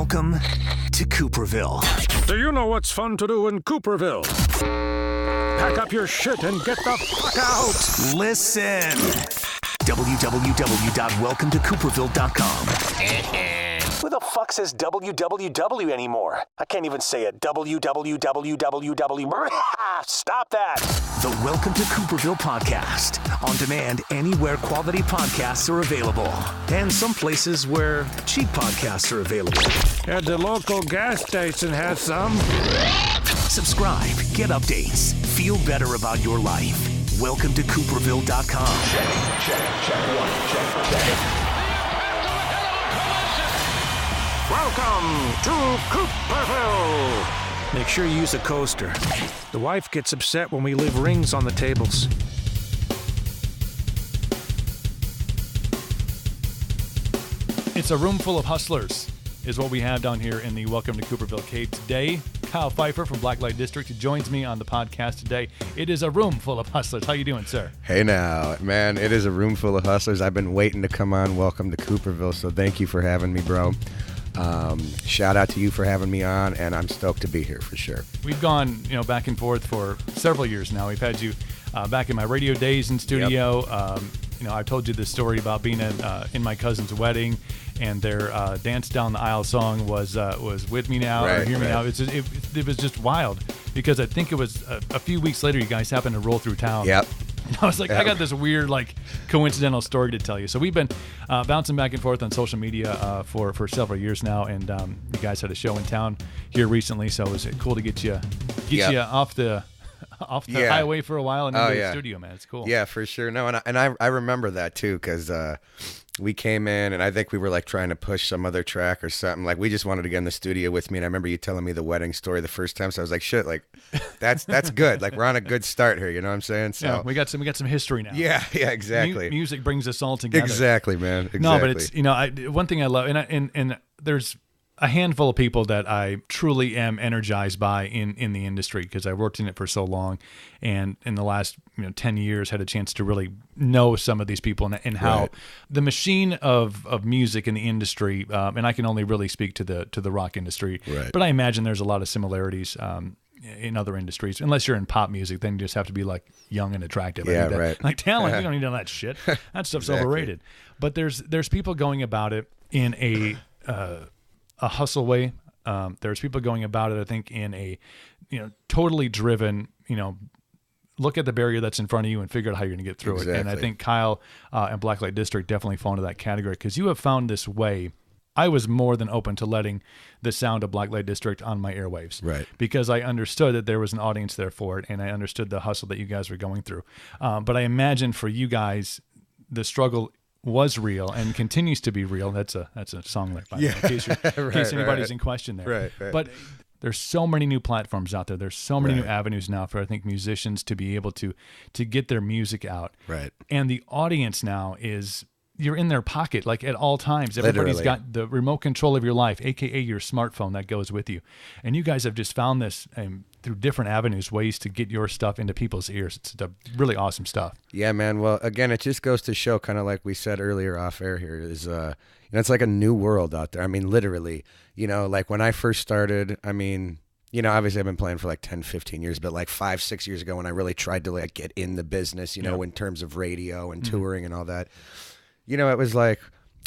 Welcome to Cooperville. Do you know what's fun to do in Cooperville? Pack up your shit and get the fuck out! Listen. www.welcometocooperville.com. Who the fuck says www anymore? I can't even say it. www. Stop that. The Welcome to Cooperville podcast. On demand anywhere quality podcasts are available. And some places where cheap podcasts are available. At the local gas station has some. Subscribe, get updates, feel better about your life. Welcome to Cooperville.com. Check one, check. Welcome to Cooperville! Make sure you use a coaster. The wife gets upset when we leave rings on the tables. It's a room full of hustlers, is what we have down here in the Welcome to Cooperville Cave today. Kyle Pfeiffer from Blacklite District joins me on the podcast today. It is a room full of hustlers. How you doing, sir? Hey now, man, it is a room full of hustlers. I've been waiting to come on Welcome to Cooperville, so thank you for having me, bro. Shout out to you for having me on, and I'm stoked to be here for sure. We've gone, back and forth for several years now. We've had you back in my radio days in studio. Yep. I told you the story about being in my cousin's wedding, and their Dance Down the Aisle song was With Me Now, or Hear Me Now. It was just wild, because I think it was a few weeks later you guys happened to roll through town. Yep. And I was like, I got this weird, coincidental story to tell you. So we've been bouncing back and forth on social media for several years now, and you guys had a show in town here recently, so it was cool to get you off the highway for a while and into the studio, man. It's cool. Yeah, for sure. No, and I remember that too, because we came in and I think we were trying to push some other track or something. We just wanted to get in the studio with me, and I remember you telling me the wedding story the first time, so I was like, shit, that's good. We're on a good start here, you know what I'm saying? So yeah, we got some history now. Yeah, exactly. Music brings us all together. Exactly, man. Exactly. No, but it's one thing I love, and there's a handful of people that I truly am energized by in the industry, because I worked in it for so long, and in the last 10 years had a chance to really know some of these people and how the machine of music in the industry, and I can only really speak to the rock industry, but I imagine there's a lot of similarities in other industries. Unless you're in pop music, then you just have to be young and attractive. Yeah, Talent, you don't need all that shit. That stuff's overrated. But there's people going about it in a hustle way. There's people going about it, I think, in a totally driven, look at the barrier that's in front of you and figure out how you're going to get through it. And I think Kyle and Blacklite District definitely fall into that category, because you have found this way. I was more than open to letting the sound of Blacklite District on my airwaves, because I understood that there was an audience there for it, and I understood the hustle that you guys were going through. But I imagine for you guys, the struggle was real and continues to be real. That's a song by the way, in case anybody's in question there. Right. But there's so many new platforms out there. There's so many new avenues now for, I think, musicians to be able to get their music out. Right. And the audience now you're in their pocket at all times. Everybody's got the remote control of your life, aka your smartphone, that goes with you. And you guys have just found this through different avenues, ways to get your stuff into people's ears. It's really awesome stuff. Yeah, man. Well, again, it just goes to show, kind of like we said earlier off air here, is it's like a new world out there. I mean, literally, when I first started, obviously I've been playing for 10, 15 years, but 5-6 years ago when I really tried to get in the business, in terms of radio and touring and all that, it was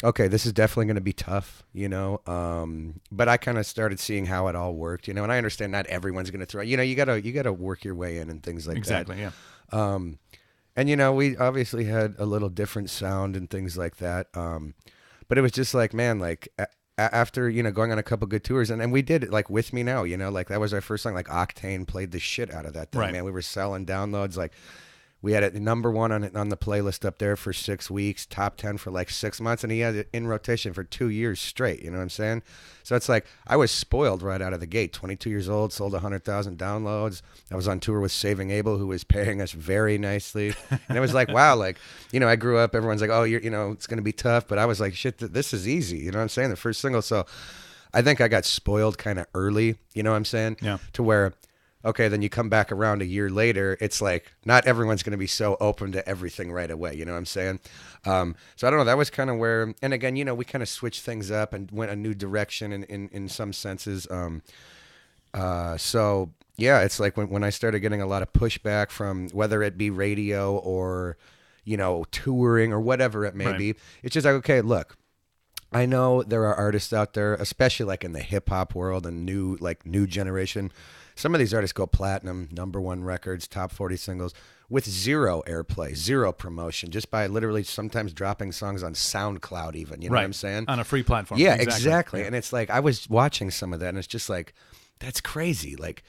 okay, this is definitely going to be tough, but I kind of started seeing how it all worked, and I understand not everyone's going to throw, you gotta work your way in and things like that. Exactly. Yeah. And we obviously had a little different sound and things like that. But it was just after, going on a couple good tours, and we did it With Me Now, that was our first song. Octane played the shit out of that thing, man. We were selling downloads. We had it number one on the playlist up there for 6 weeks, top 10 for 6 months, and he had it in rotation for 2 years straight. You know what I'm saying? So it's I was spoiled right out of the gate. 22 years old, sold 100,000 downloads. I was on tour with Saving Abel, who was paying us very nicely. And it was wow, I grew up, everyone's oh, you're, it's going to be tough. But I was shit, this is easy. You know what I'm saying? The first single. So I think I got spoiled kind of early, you know what I'm saying? Yeah. To where okay, then you come back around a year later, it's like not everyone's going to be so open to everything right away. You know what I'm saying? So I don't know. That was kind of where, and again, you know, we kind of switched things up and went a new direction in some senses. So yeah, it's like when I started getting a lot of pushback from whether it be radio or, you know, touring or whatever it may be, it's just like, okay, look, I know there are artists out there, especially like in the hip hop world and new generation. Some of these artists go platinum, #1 records, top 40 singles with zero airplay, zero promotion, just by literally sometimes dropping songs on SoundCloud even, you know what I'm saying? On a free platform. Yeah, exactly. Yeah. And it's like, I was watching some of that and it's just like, that's crazy. Like,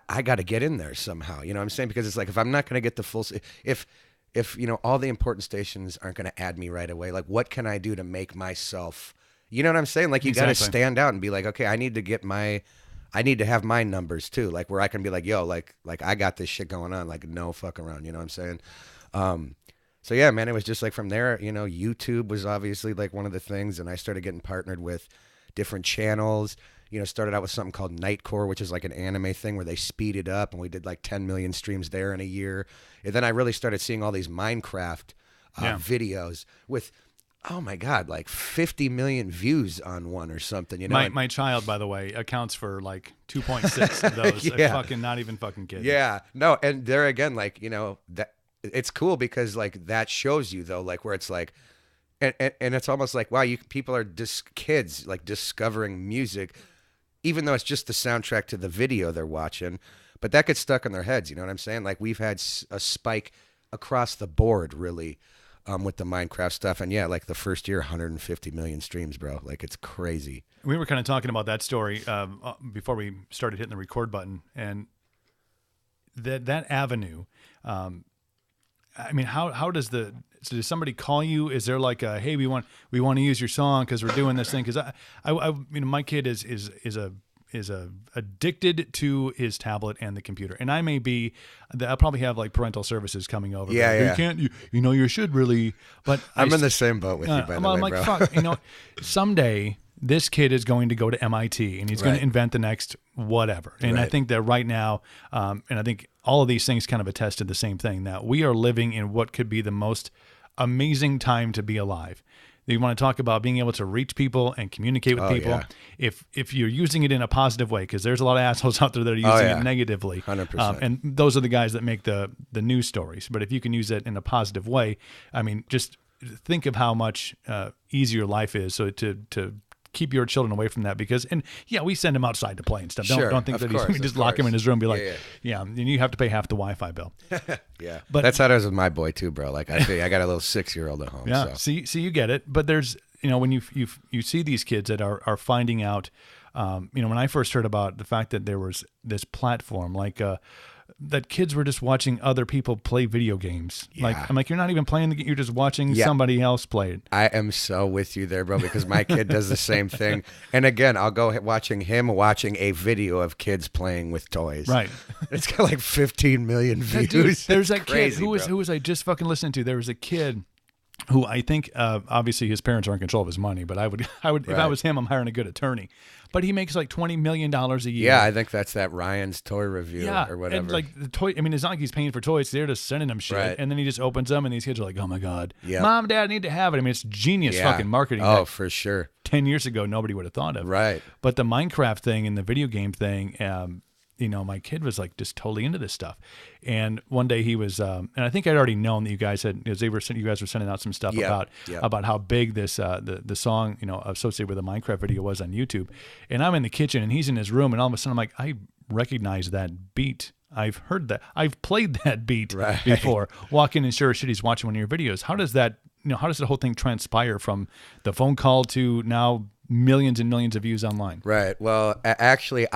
I got to get in there somehow, you know what I'm saying? Because it's like, if I'm not going to get the full, if you know, all the important stations aren't going to add me right away, like what can I do to make myself, you know what I'm saying? Like you got to stand out and be like, okay, I need to have my numbers too. Like where I can be like, yo, like I got this shit going on, like no fuck around, you know what I'm saying? So yeah, man, it was just like from there, you know, YouTube was obviously like one of the things, and I started getting partnered with different channels. You know, started out with something called Nightcore, which is like an anime thing where they speed it up, and we did like 10 million streams there in a year. And then I really started seeing all these Minecraft videos with, oh my God, like 50 million views on one or something. You know, my child, by the way, accounts for like 2.6 of those. Yeah. Fucking not even fucking kidding. Yeah, no, and there again, like, you know, that it's cool because like that shows you though, like where it's like, and it's almost like, wow, people are kids like discovering music, even though it's just the soundtrack to the video they're watching, but that gets stuck in their heads. You know what I'm saying? Like we've had a spike across the board really with the Minecraft stuff. And yeah, like the first year, 150 million streams, bro. Like it's crazy. We were kind of talking about that story before we started hitting the record button, and that avenue, I mean, how does does somebody call you? Is there like a, hey, we want to use your song because we're doing this thing? Because I you know, my kid is addicted to his tablet and the computer, and I'll probably have like parental services coming over. Yeah, like, yeah. You know, you should really, but I'm in the same boat with you, by the way, I'm like, bro. fuck, you know, someday this kid is going to go to MIT and he's going to invent the next whatever. And I think that right now, and I think all of these things kind of attest to the same thing, that we are living in what could be the most amazing time to be alive. You want to talk about being able to reach people and communicate with people. Yeah. If you're using it in a positive way, because there's a lot of assholes out there that are using it negatively. 100%. And those are the guys that make the news stories. But if you can use it in a positive way, I mean, just think of how much easier life is. So to keep your children away from that, because, and yeah, we send them outside to play and stuff. Don't think that we just lock him in his room and be like, yeah, and you have to pay half the Wi-Fi bill. Yeah, but that's how it is with my boy too, bro. Like I got a little 6-year-old at home. Yeah, so. see, you get it. But there's, you know, when you see these kids that are finding out, you know, when I first heard about the fact that there was this platform, like that kids were just watching other people play video games. Yeah. Like, I'm like, you're not even playing the game, you're just watching somebody else play it. I am so with you there, bro, because my kid does the same thing. And again, I'll go watching a video of kids playing with toys. Right. It's got like 15 million views. Dude, there's that crazy, kid who was I just fucking listening to. There was a kid who I think, obviously his parents are in control of his money, but I would if I was him, I'm hiring a good attorney. But he makes like $20 million a year. Yeah, I think that's that Ryan's toy review or whatever. And like the toy, I mean, it's not like he's paying for toys. They're just sending him shit. Right. And then he just opens them and these kids are like, oh my God, Mom, Dad, I need to have it. I mean, it's genius fucking marketing. Oh, for sure. 10 years ago, nobody would have thought of. Right. But the Minecraft thing and the video game thing, you know, my kid was like just totally into this stuff. And one day he was, and I think I'd already known that you guys had, because you guys were sending out some stuff about how big this the song, you know, associated with the Minecraft video was on YouTube. And I'm in the kitchen and he's in his room, and all of a sudden I'm like, I recognize that beat. I've heard that. I've played that beat before. Walk in and sure as shit he's watching one of your videos. How does that, you know, how does the whole thing transpire from the phone call to now millions and millions of views online? Right. Well, actually,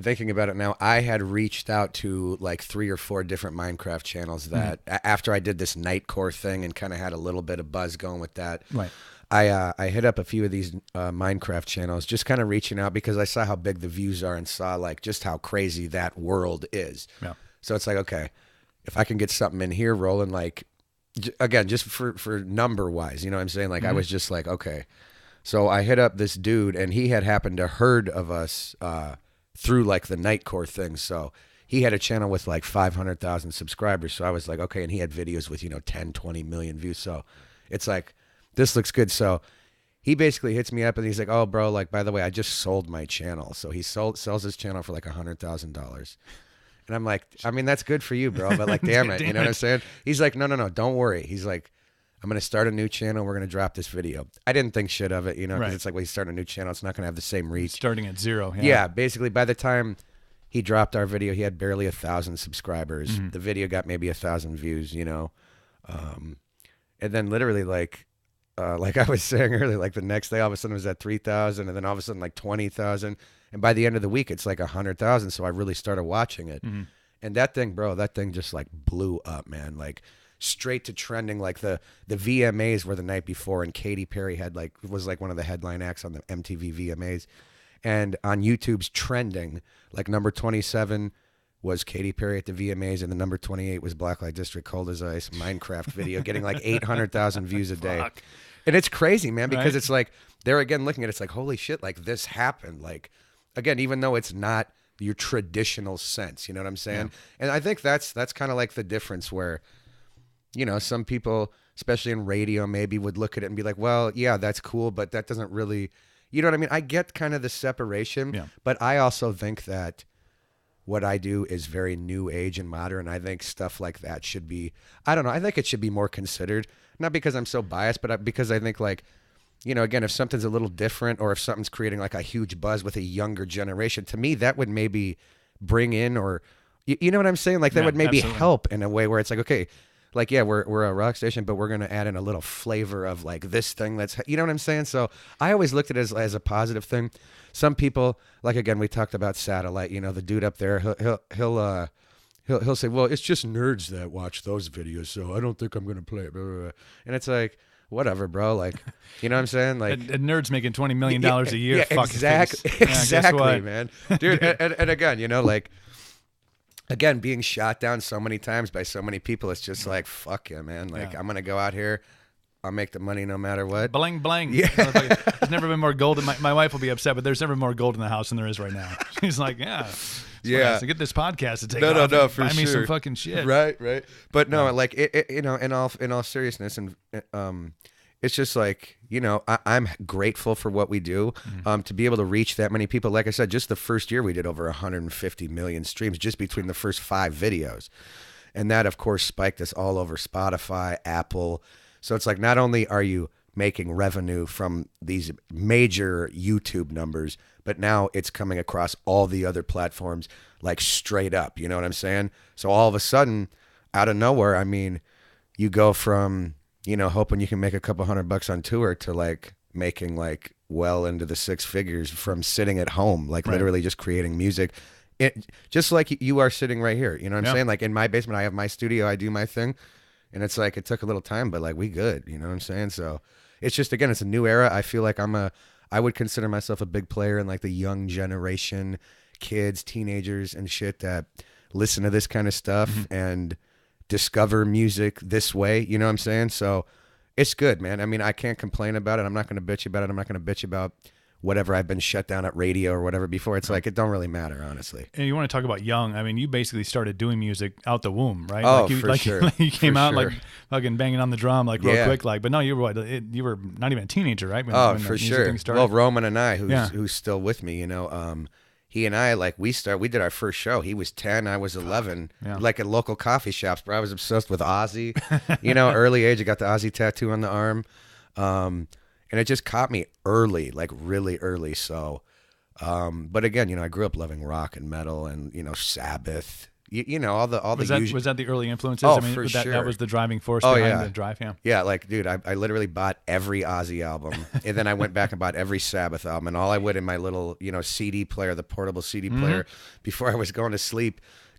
thinking about it now, I had reached out to like 3 or 4 different Minecraft channels that after I did this Nightcore thing and kind of had a little bit of buzz going with that. Right. I hit up a few of these Minecraft channels, just kind of reaching out because I saw how big the views are and saw like just how crazy that world is. Yeah. So it's like, okay, if I can get something in here rolling, like again, just for number wise, you know what I'm saying? Like I was just like, okay. So I hit up this dude and he had happened to heard of us through like the Nightcore thing. So he had a channel with like 500,000 subscribers. So I was like, okay. And he had videos with, 10, 20 million views. So it's like, this looks good. So he basically hits me up and he's like, oh, bro, like, by the way, I just sold my channel. So he sells his channel for like $100,000. And I'm like, I mean, that's good for you, bro. But like, damn it. You know what I'm saying? He's like, no, don't worry. He's like, I'm going to start a new channel. We're going to drop this video. I didn't think shit of it, because Right. it's like, well, he's starting a new channel. It's not going to have the same reach. Starting at 0. Yeah, basically, by the time he dropped our video, he had barely 1,000 subscribers. The video got maybe 1,000 views, and then literally like I was saying earlier, like the next day, all of a sudden it was at 3,000, and then all of a sudden like 20,000, and by the end of the week, it's like 100,000. So I really started watching it, and that thing just like blew up, man. Like straight to trending. Like the VMAs were the night before, and Katy Perry was like one of the headline acts on the MTV VMAs. And on YouTube's trending, like number 27 was Katy Perry at the VMAs, and the number 28 was Blacklite District, Cold as Ice, Minecraft video, getting like 800,000 views a day. Fuck. And it's crazy, man, because Right. it's like, they're again looking at it, it's like, holy shit, like this happened. Like, again, even though it's not your traditional sense, you know what I'm saying? Yeah. And I think that's kind of like the difference where, some people, especially in radio, maybe would look at it and be like, well, yeah, that's cool, but that doesn't really... You know what I mean? I get kind of the separation, but I also think that what I do is very new age and modern. I think stuff like that should be, I don't know, I think it should be more considered. Not because I'm so biased, but because I think like, again, if something's a little different or if something's creating like a huge buzz with a younger generation, to me, that would maybe bring in or, you know what I'm saying? Like that would maybe help in a way where it's like, okay, like, yeah, we're a rock station, but we're going to add in a little flavor of like this thing that's, you know what I'm saying? So I always looked at it as a positive thing. Some people, like, again, we talked about Satellite, the dude up there, he'll say, well, it's just nerds that watch those videos, so I don't think I'm going to play it. Blah, blah, blah. And it's like, whatever, bro. Like, you know what I'm saying? Like, a nerd's making $20 million a year. Yeah, Fuck exactly, exactly, man. Dude, and again, like, again, being shot down so many times by so many people, it's just like, fuck yeah, man. Like, I'm going to go out here. I'll make the money no matter what. Bling, bling. Yeah. There's never been more gold. My wife will be upset, but there's never more gold in the house than there is right now. She's like, yeah. So get this podcast to take off. No, for buy sure. me some fucking shit. Right. But no, like, in all seriousness, and it's just like, I'm grateful for what we do. To be able to reach that many people. Like I said, just the first year we did over 150 million streams just between the first 5 videos. And that, of course, spiked us all over Spotify, Apple. So it's like, not only are you making revenue from these major YouTube numbers, but now it's coming across all the other platforms, like straight up. You know what I'm saying? So all of a sudden, out of nowhere, I mean, you go from, hoping you can make a couple $100 on tour to like making like well into the 6 figures from sitting at home, like literally just creating music. It just like you are sitting right here. You know what I'm saying? Like in my basement, I have my studio, I do my thing. And it's like, it took a little time, but like we good, you know what I'm saying? So it's just, again, it's a new era. I feel like I would consider myself a big player in like the young generation, kids, teenagers and shit that listen to this kind of stuff and discover music this way. You know what I'm saying? So it's good, man. I mean, I can't complain about it. I'm not going to bitch about it. I'm not going to bitch about whatever I've been shut down at radio or whatever before. It's like, it don't really matter, honestly. And you want to talk about young? I mean, you basically started doing music out the womb, right? Oh, like you, for like, sure. Like you came For out sure. like fucking banging on the drum like real quick, like. But no, you were not even a teenager, right? When For the music sure. thing started? Well, Roman and I, who's still with me, he and I, like, we did our first show. He was 10, I was 11, like at local coffee shops, bro. I was obsessed with Ozzy. Early age, I got the Ozzy tattoo on the arm. And it just caught me early, like really early. So, but again, I grew up loving rock and metal and, Sabbath, all the usual. Was that the early influences? Oh, I mean, for that sure. That was the driving force behind the drive, Yeah, like, dude, I literally bought every Ozzy album. And then I went back and bought every Sabbath album. And all I would in my little, CD player, the portable CD player, before I was going to school,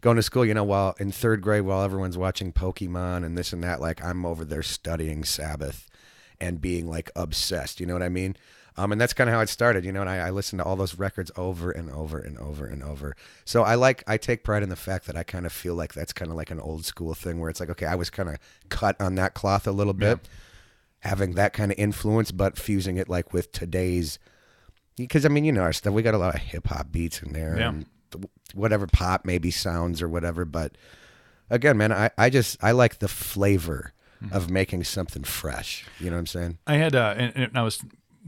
while in 3rd grade, while everyone's watching Pokemon and this and that, like, I'm over there studying Sabbath and being like obsessed, you know what I mean? And that's kind of how it started, and I listened to all those records over and over and over and over. So I take pride in the fact that I kind of feel like that's kind of like an old school thing where it's like, okay, I was kind of cut on that cloth a little bit, having that kind of influence, but fusing it like with today's, because I mean, our stuff, we got a lot of hip hop beats in there and whatever pop maybe sounds or whatever. But again, man, I like the flavor of making something fresh. You know what I'm saying? I had,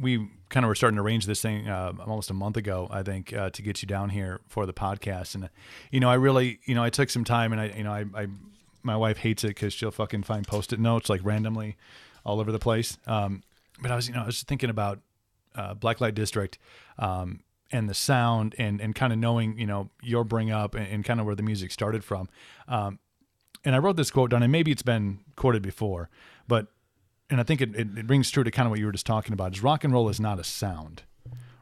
we kind of were starting to arrange this thing almost a month ago, I think, to get you down here for the podcast. And, I really, I took some time, and my wife hates it because she'll fucking find Post-it notes like randomly all over the place. But I was thinking about Blacklite District and the sound and kind of knowing, your bring up and kind of where the music started from. And I wrote this quote down, and maybe it's been quoted before, and I think it rings true to kind of what you were just talking about, is rock and roll is not a sound.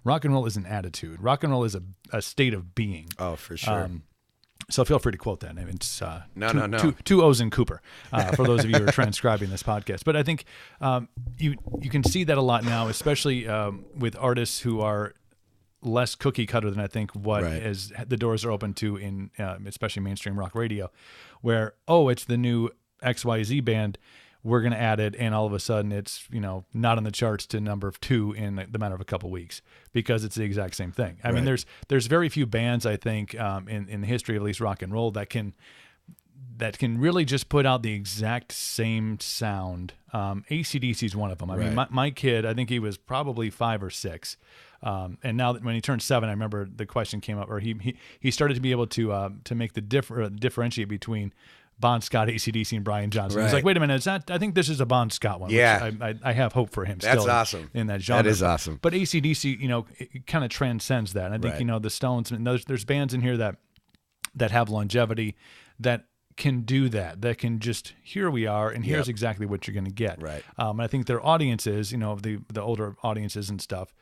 Rock and roll is an attitude. Rock and roll is a state of being. Oh, for sure. So feel free to quote that. I mean, it's No. two O's in Cooper for those of you who are transcribing this podcast. But I think you can see that a lot now, especially with artists who are less cookie cutter than I think as the doors are open to in especially mainstream rock radio, where, it's the new XYZ band, we're going to add it, and all of a sudden it's, not on the charts to number 2 in the matter of a couple weeks because it's the exact same thing. I mean, there's very few bands, I think, in the history of at least rock and roll that can really just put out the exact same sound. AC/DC is one of them. I mean, my kid, I think he was probably 5 or 6. And now that when he turned 7, I remember the question came up, or he started to be able to make the differentiate between Bon Scott, AC/DC, and Brian Johnson. He's like, wait a minute, I think this is a Bon Scott one. Yeah. Which I have hope for him. That's still awesome. In that genre. That is awesome. But AC/DC, it kind of transcends that. And I think, the Stones, and there's bands in here that have longevity, that can do that can just, here we are, and here's exactly what you're going to get. Right. And I think their audiences, the older audiences and stuff,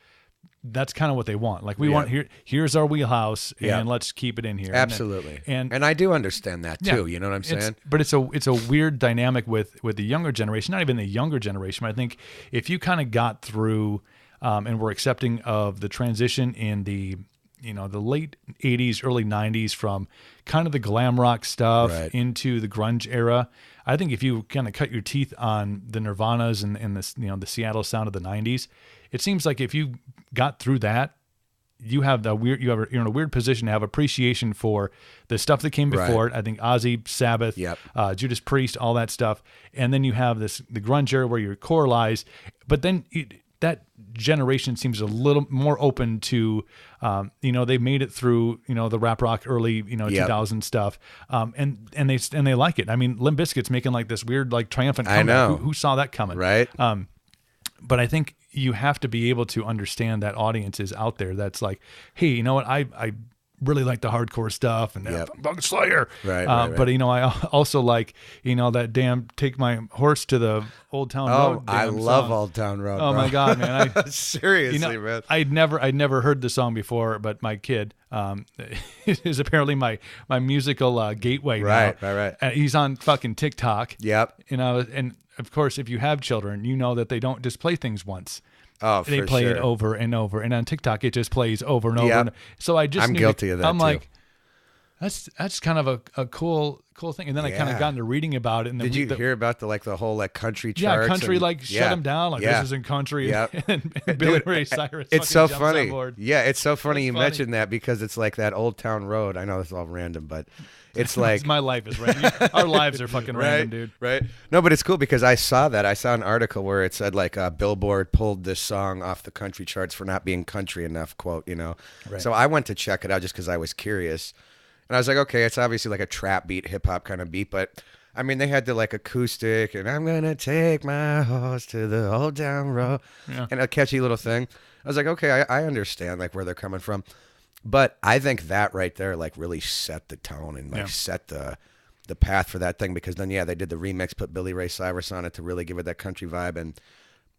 that's kind of what they want. Like, we want here's our wheelhouse, and let's keep it in here. Absolutely. And I do understand that too. You know what I'm saying? But it's a weird dynamic with the younger generation, not even the younger generation. But I think if you kind of got through and were accepting of the transition in the late 80s, early 90s from kind of the glam rock stuff into the grunge era, I think if you kind of cut your teeth on the Nirvanas and the Seattle sound of the 90s, it seems like if you got through that, you're in a weird position to have appreciation for the stuff that came before it. I think Ozzy, Sabbath, Judas Priest, all that stuff. And then you have the grunge era where your core lies, but then that generation seems a little more open to, they made it through, the rap rock early, 2000 stuff. And they like it. I mean, Limp Bizkit's making like this weird, like triumphant comeback. I know. Who saw that coming? Right. But I think you have to be able to understand that audience is out there. That's like, hey, you know what? I really like the hardcore stuff and Fucking Slayer. Right. But I also like, that damn Take My Horse to the Old Town Road. I love Old Town Road. Oh, bro. my God, man. Seriously, man. I'd never heard the song before, but my kid is apparently my musical gateway now. Right. He's on fucking TikTok. Yep. And of course, if you have children, you know that they don't just play things once. Oh, they play it over and over, and on TikTok it just plays over and over. Yep. And so I'm guilty of that. I'm too. like, that's kind of a cool thing. And then I kind of got into reading about it. And did you hear about the whole country charts? Yeah, country shut them down. Like this isn't country. Yeah. and Billy Ray Cyrus. It's so jumps funny. on board. Yeah, it's so funny you funny. mentioned that because it's like that Old Town Road. I know it's all random, but it's like my life is random. Our lives are fucking random, dude. Right. No, but it's cool because I saw an article where it said Billboard pulled this song off the country charts for not being country enough, quote, Right. So I went to check it out just because I was curious. And I was like, okay, it's obviously like a trap beat, hip hop kind of beat, but I mean, they had the acoustic and I'm going to take my horse to the Old Town Road and a catchy little thing. I was like, okay, I understand where they're coming from. But I think that right there really set the tone and set the path for that thing because then they did the remix, put Billy Ray Cyrus on it to really give it that country vibe, and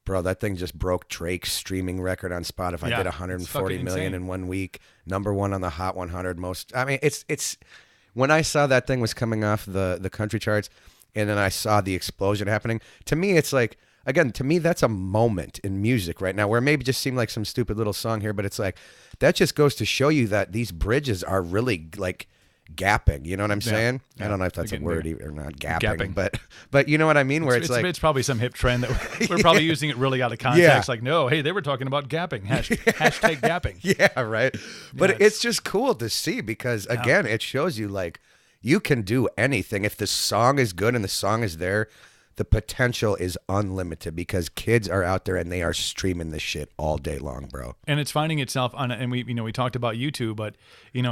bro, that thing just broke Drake's streaming record on Spotify. Did 140 million in 1 week, #1 on the Hot 100 most. I mean, it's when I saw that thing was coming off the country charts, and then I saw the explosion happening. To me, it's like. Again, to me, that's a moment in music right now where it maybe just seemed like some stupid little song here, but it's like that just goes to show you that these bridges are really gapping. You know what I'm saying? Yeah. I don't know if that's a word or not, gapping. But you know what I mean? Where it's probably some hip trend that we're probably using it really out of context. Like, no, hey, they were talking about gapping. Hashtag gapping. Yeah, right. But it's just cool to see because, again, it shows you, like, you can do anything. If the song is good and the song is there, the potential is unlimited because kids are out there and they are streaming this shit all day long, bro. And it's finding itself on, and we talked about YouTube, but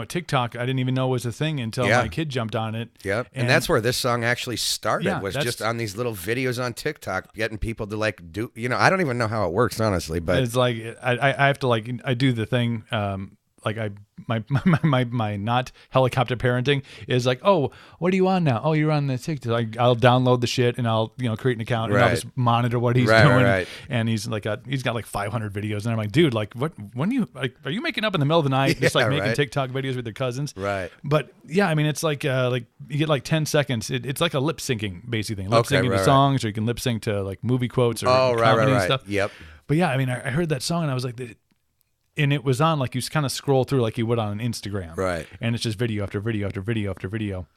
TikTok, I didn't even know was a thing until my kid jumped on it. Yep. And that's where this song actually started, was that's just on these little videos on TikTok, getting people to like do, I don't even know how it works, honestly, but it's like, I have to like, I do the thing, like my not helicopter parenting is like, oh, what are you on now? Oh, you're on the TikTok. I'll download the shit and I'll create an account and I'll just monitor what he's doing. Right. And he's got like 500 videos and I'm like, dude, like when you are you making up in the middle of the night just like making TikTok videos with your cousins? Right. But yeah, I mean it's like you get like 10 seconds. It's like a lip syncing basically thing. Lip syncing to songs, or you can lip sync to like movie quotes or comedy and stuff. Yep. But yeah, I mean I heard that song and I was like, and it was on like you kind of scroll through like you would on an Instagram. Right. And it's just video after video after video after video.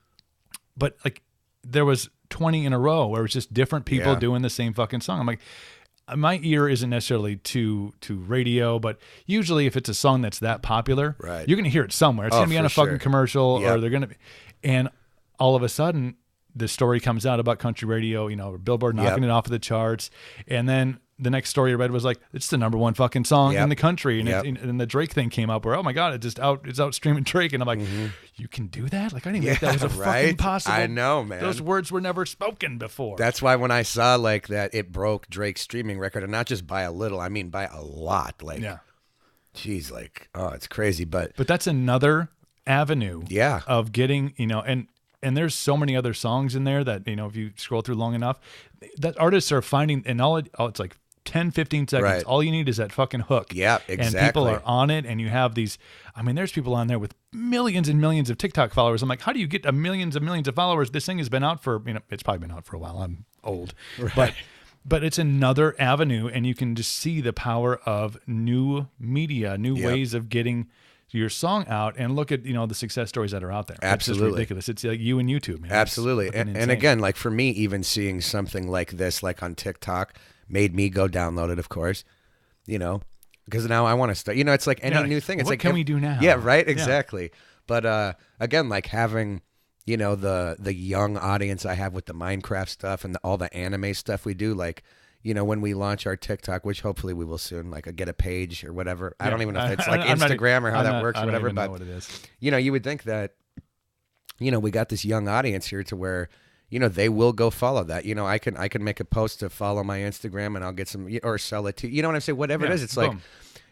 But like there was 20 in a row where it was just different people doing the same fucking song. I'm like, my ear isn't necessarily to radio, but usually if it's a song that's that popular, you're going to hear it somewhere. It's going to be on a fucking commercial or they're going to be. And all of a sudden the story comes out about country radio, Billboard knocking it off of the charts. And then the next story I read was like, it's the number one fucking song in the country. And, and the Drake thing came up where, oh my God, it's out streaming Drake. And I'm like, you can do that? Like, I didn't think that was a fucking possible. I know, man. Those words were never spoken before. That's why when I saw like that, it broke Drake's streaming record, and not just by a little, I mean by a lot. Like, geez, like, oh, it's crazy. But that's another avenue of getting, and there's so many other songs in there that, if you scroll through long enough, that artists are finding, and it's like 10, 15 seconds. Right. All you need is that fucking hook. Yeah, exactly. And people are on it, and you have these, there's people on there with millions and millions of TikTok followers. I'm like, how do you get millions and millions of followers? This thing has been out for, it's probably been out for a while. I'm old. Right. But it's another avenue, and you can just see the power of new media, new ways of getting your song out, and look at the success stories that are out there. Absolutely. It's just ridiculous. It's like you and YouTube, man. Absolutely. And again, like for me, even seeing something like this, like on TikTok, made me go download it, of course, because now I want to start, it's like any new thing. It's what like, can we do now? Yeah, right. Exactly. But again, like having, the young audience I have with the Minecraft stuff and all the anime stuff we do, like, when we launch our TikTok, which hopefully we will soon, like get a page or whatever. I don't even know if it's like Instagram or how that works or whatever, but know what it is. You would think that, we got this young audience here to where, they will go follow that. I can make a post to follow my Instagram and I'll get some, or sell it to, what I'm saying? Whatever it is. It's like,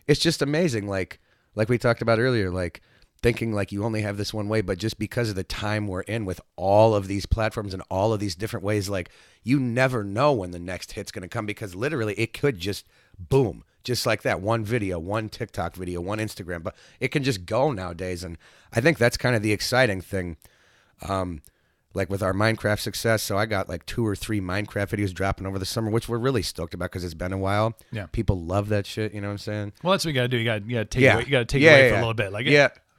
it's just amazing. Like we talked about earlier, like thinking like you only have this one way, but just because of the time we're in with all of these platforms and all of these different ways, like you never know when the next hit's going to come, because literally it could just boom, just like that. One video, one TikTok video, one Instagram, but it can just go nowadays. And I think that's kind of the exciting thing. Like with our Minecraft success. So I got like 2 or 3 Minecraft videos dropping over the summer, which we're really stoked about because it's been a while. Yeah. People love that shit. You know what I'm saying? Well, that's what you got to do. You got to take it away for a little bit. Like,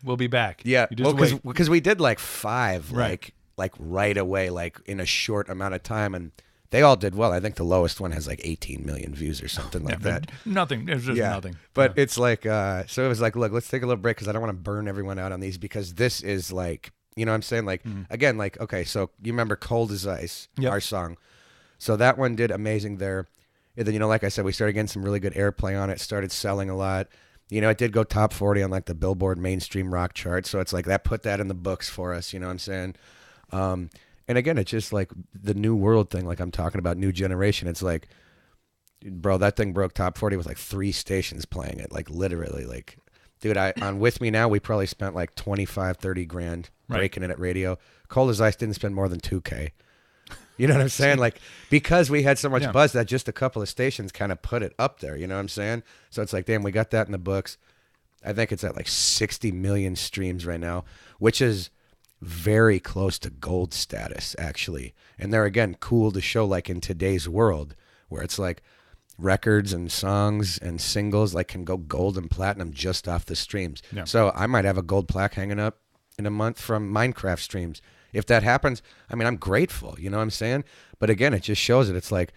we'll be back. Yeah. Well, because we did like 5, like right away, like in a short amount of time. And they all did well. I think the lowest one has like 18 million views or something like that. Nothing. There's just nothing. But it's like, so it was like, look, let's take a little break because I don't want to burn everyone out on these, because this is like, you know what I'm saying? Like, again, like, okay, so you remember Cold as Ice, our song. So that one did amazing there. And then, like I said, we started getting some really good airplay on it, started selling a lot. It did go top 40 on like the Billboard mainstream rock chart. So it's like that put that in the books for us, you know what I'm saying? And again, it's just like the new world thing, like I'm talking about new generation. It's like, bro, that thing broke top 40 with like 3 stations playing it, like literally, like, dude, on With Me Now, we probably spent like 25, 30 grand breaking it at radio. Cold as Ice didn't spend more than $2,000. You know what I'm saying? Like, because we had so much buzz that just a couple of stations kind of put it up there. You know what I'm saying? So it's like, damn, we got that in the books. I think it's at like 60 million streams right now, which is very close to gold status, actually. And they're, again, cool to show, like, in today's world, where it's like records and songs and singles like can go gold and platinum just off the streams. So I might have a gold plaque hanging up in a month from Minecraft streams. If that happens, I mean, I'm grateful, you know what I'm saying? But again, it just shows that it's like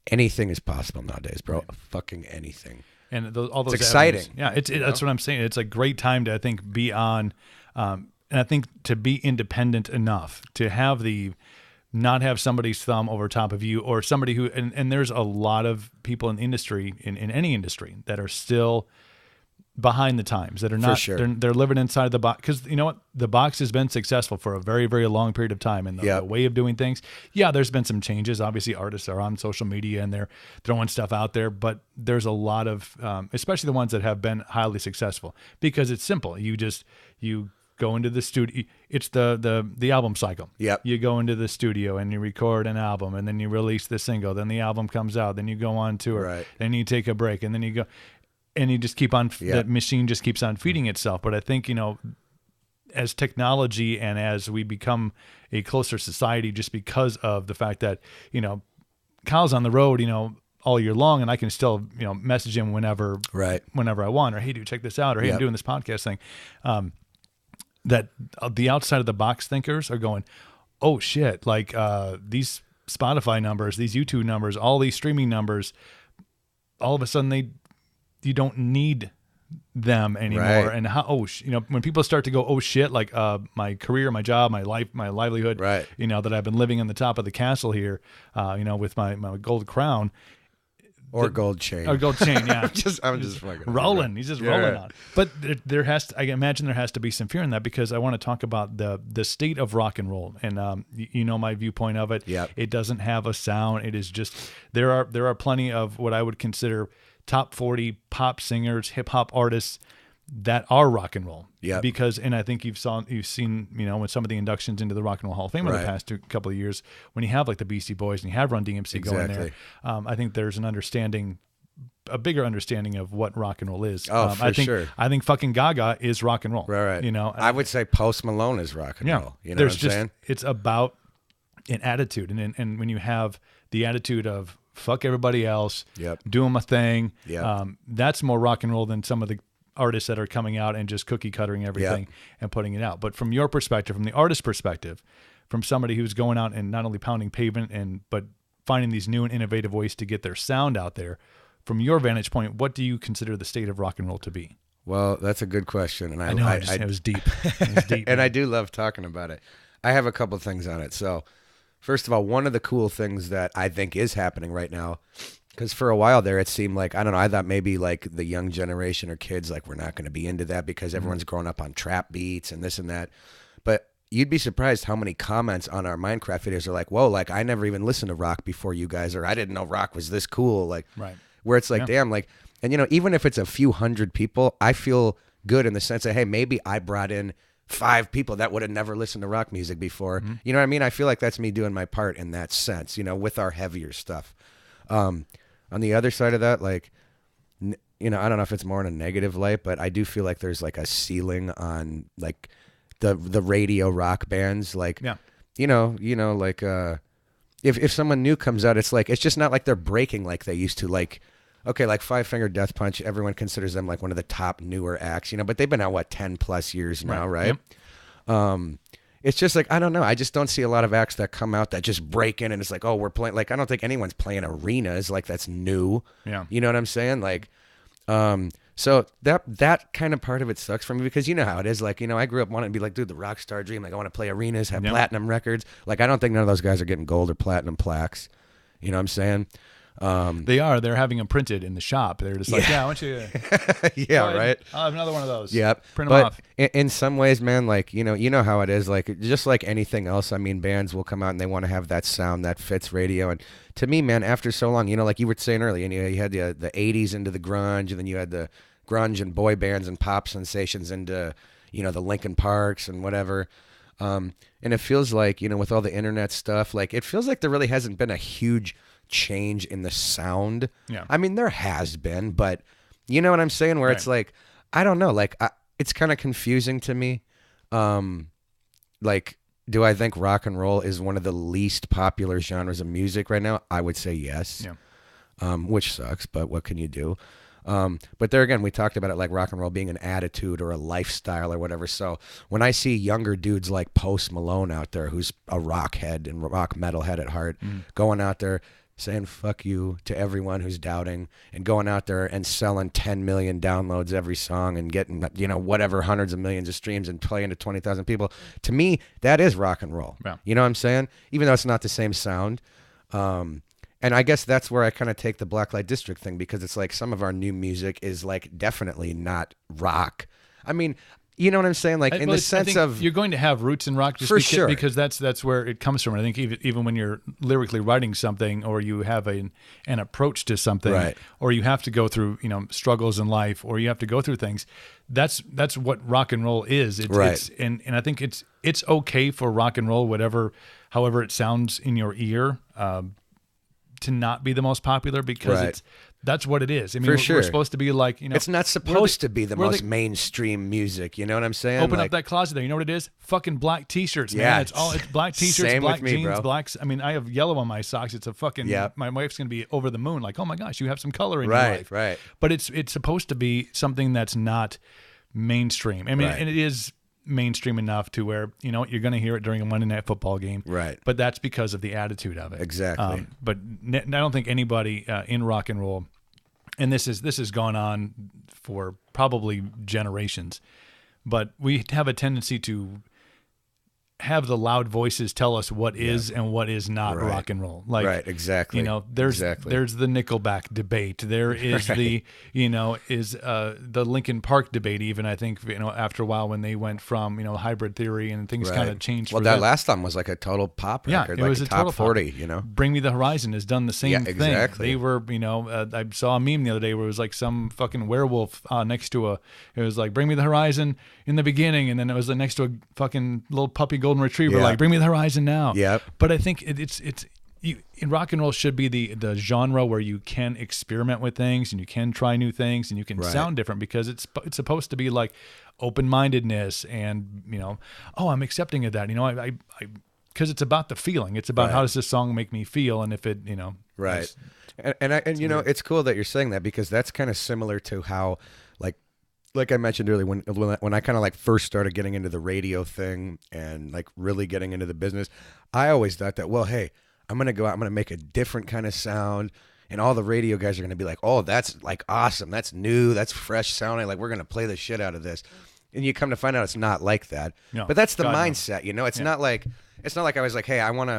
anything is possible nowadays, bro. Fucking anything. And all those it's exciting. Avenues. Yeah, that's what I'm saying. It's a great time to, I think, be on, and I think to be independent enough to have not have somebody's thumb over top of you, or somebody who, and there's a lot of people in the industry, in any industry, that are still behind the times, that are not, they're living inside the box. Because you know what? The box has been successful for a very, very long period of time. And the way of doing things, there's been some changes. Obviously, artists are on social media and they're throwing stuff out there. But there's a lot of, especially the ones that have been highly successful, because it's simple. You go into the studio. It's the album cycle. Yep. You go into the studio and you record an album, and then you release the single. Then the album comes out. Then you go on tour. Right. Then you take a break, and then you go. And you just keep on, the machine just keeps on feeding itself. But I think, as technology and as we become a closer society, just because of the fact that, Kyle's on the road, all year long, and I can still, message him whenever I want, or, hey, dude, check this out, or, hey, I'm doing this podcast thing. That the outside of the box thinkers are going, oh shit, like these Spotify numbers, these YouTube numbers, all these streaming numbers, all of a sudden you don't need them anymore. Right. And how, when people start to go, oh shit, like my career, my job, my life, my livelihood, that I've been living on the top of the castle here, with my gold crown. Or gold chain. Or gold chain, yeah. I'm just fucking rolling. He's just rolling on. But I imagine there has to be some fear in that, because I want to talk about the state of rock and roll. And my viewpoint of it. Yep. It doesn't have a sound. It is just, there are plenty of what I would consider top 40 pop singers, hip hop artists that are rock and roll. Yeah. And I think you've seen, when some of the inductions into the Rock and Roll Hall of Fame over the past couple of years, when you have like the Beastie Boys and you have Run DMC going there, I think there's a bigger understanding of what rock and roll is. Oh, for sure. I think fucking Gaga is rock and roll. Right. I would say Post Malone is rock and roll. You know what I'm saying? It's about an attitude. And when you have the attitude of fuck everybody else, doing my thing, that's more rock and roll than some of the artists that are coming out and just cookie cuttering everything and putting it out. But from your perspective, from the artist perspective, from somebody who's going out and not only pounding pavement but finding these new and innovative ways to get their sound out there, from your vantage point, what do you consider the state of rock and roll to be? Well, that's a good question. And I know it was deep. It was deep. And I do love talking about it. I have a couple of things on it. So first of all, one of the cool things that I think is happening right now, because for a while there, it seemed like, I don't know, I thought maybe like the young generation or kids, like, we're not going to be into that because everyone's growing up on trap beats and this and that. But you'd be surprised how many comments on our Minecraft videos are like, whoa, like, I never even listened to rock before you guys, or I didn't know rock was this cool. Like, where it's like, damn, like, and even if it's a few hundred people, I feel good in the sense that, hey, maybe I brought in 5 people that would have never listened to rock music before. Mm-hmm. You know what I mean? I feel like that's me doing my part in that sense, with our heavier stuff. On the other side of that, like, I don't know if it's more in a negative light, but I do feel like there's like a ceiling on like the radio rock bands. Like, like, if someone new comes out, it's like, it's just not like they're breaking like they used to. Like, okay, like Five Finger Death Punch, everyone considers them like one of the top newer acts, but they've been out, 10 plus years now, right? Yep. It's just like, I don't know. I just don't see a lot of acts that come out that just break in and it's like, oh, we're playing. Like, I don't think anyone's playing arenas. Like, that's new. Yeah. You know what I'm saying? Like, so that kind of part of it sucks for me, because you know how it is. Like, I grew up wanting to be like, dude, the rock star dream. Like, I want to play arenas, have platinum records. Like, I don't think none of those guys are getting gold or platinum plaques. You know what I'm saying? They're having them printed in the shop. They're just like, why don't you? Right. I'll have another one of those. Yep. Print them off. In some ways, man, like, you know how it is. Like, just like anything else, I mean, bands will come out and they want to have that sound that fits radio. And to me, man, after so long, like you were saying earlier, you had the 80s into the grunge, and then you had the grunge and boy bands and pop sensations into, the Linkin Parks and whatever. And it feels like, with all the internet stuff, like, it feels like there really hasn't been a huge change in the sound. Yeah. I mean, there has been, but you know what I'm saying? Where it's like, I don't know, like, it's kind of confusing to me. Like, do I think rock and roll is one of the least popular genres of music right now? I would say yes. which sucks, but what can you do? But there again, we talked about it like rock and roll being an attitude or a lifestyle or whatever. So when I see younger dudes like Post Malone out there, who's a rock head and rock metal head at heart, going out there saying fuck you to everyone who's doubting, and going out there and selling 10 million downloads every song and getting, whatever, hundreds of millions of streams and playing to 20,000 people, to me, that is rock and roll. Yeah. You know what I'm saying? Even though it's not the same sound. And I guess that's where I kind of take the Blacklite District thing, because it's like some of our new music is like definitely not rock. I mean, you know what I'm saying? Like in the sense of, you're going to have roots in rock, just because that's where it comes from. And I think even when you're lyrically writing something, or you have an approach to something, right, or you have to go through struggles in life, or you have to go through things. That's what rock and roll is. Right. And I think it's okay for rock and roll, however it sounds in your ear, to not be the most popular, because that's what it is. I mean, we're supposed to be like, it's not supposed to be the most mainstream music. You know what I'm saying? Open up that closet there. You know what it is? Fucking black t-shirts, man. Yeah, it's black t-shirts, same black with me, jeans, bro. blacks. I mean, I have yellow on my socks. It's a fucking, my wife's going to be over the moon. Like, oh my gosh, you have some color in your life. Right. But it's supposed to be something that's not mainstream. I mean, and it is mainstream enough to where you're going to hear it during a Monday Night Football game, right? But that's because of the attitude of it. Exactly. But I don't think anybody in rock and roll, and this has gone on for probably generations, but we have a tendency to have the loud voices tell us what is and what is not rock and roll. Like, right, exactly. There's the Nickelback debate. There is the Linkin Park debate. Even I think after a while when they went from Hybrid Theory and things kind of changed. Well, that last album was like a total pop record, it like was a total top 40. Bring Me the Horizon has done the same thing. Exactly. They were I saw a meme the other day where it was like some fucking werewolf next to it was like Bring Me the Horizon in the beginning, and then it was next to a fucking little puppy golden retriever, like Bring Me the Horizon now. Yep. But I think it's in rock and roll should be the genre where you can experiment with things and you can try new things and you can sound different, because it's supposed to be like open-mindedness and I'm accepting of that. I because it's about the feeling. It's about how does this song make me feel, and if it right. And it's cool that you're saying that, because that's kind of similar to how like I mentioned earlier, when I kind of like first started getting into the radio thing and like really getting into the business, I always thought that, well, hey, I'm going to go out, I'm going to make a different kind of sound, and all the radio guys are going to be like, oh, that's like awesome, that's new, that's fresh sounding, like we're going to play the shit out of this. And you come to find out it's not like that. No, but that's the mindset, It's not like I was like, hey, I want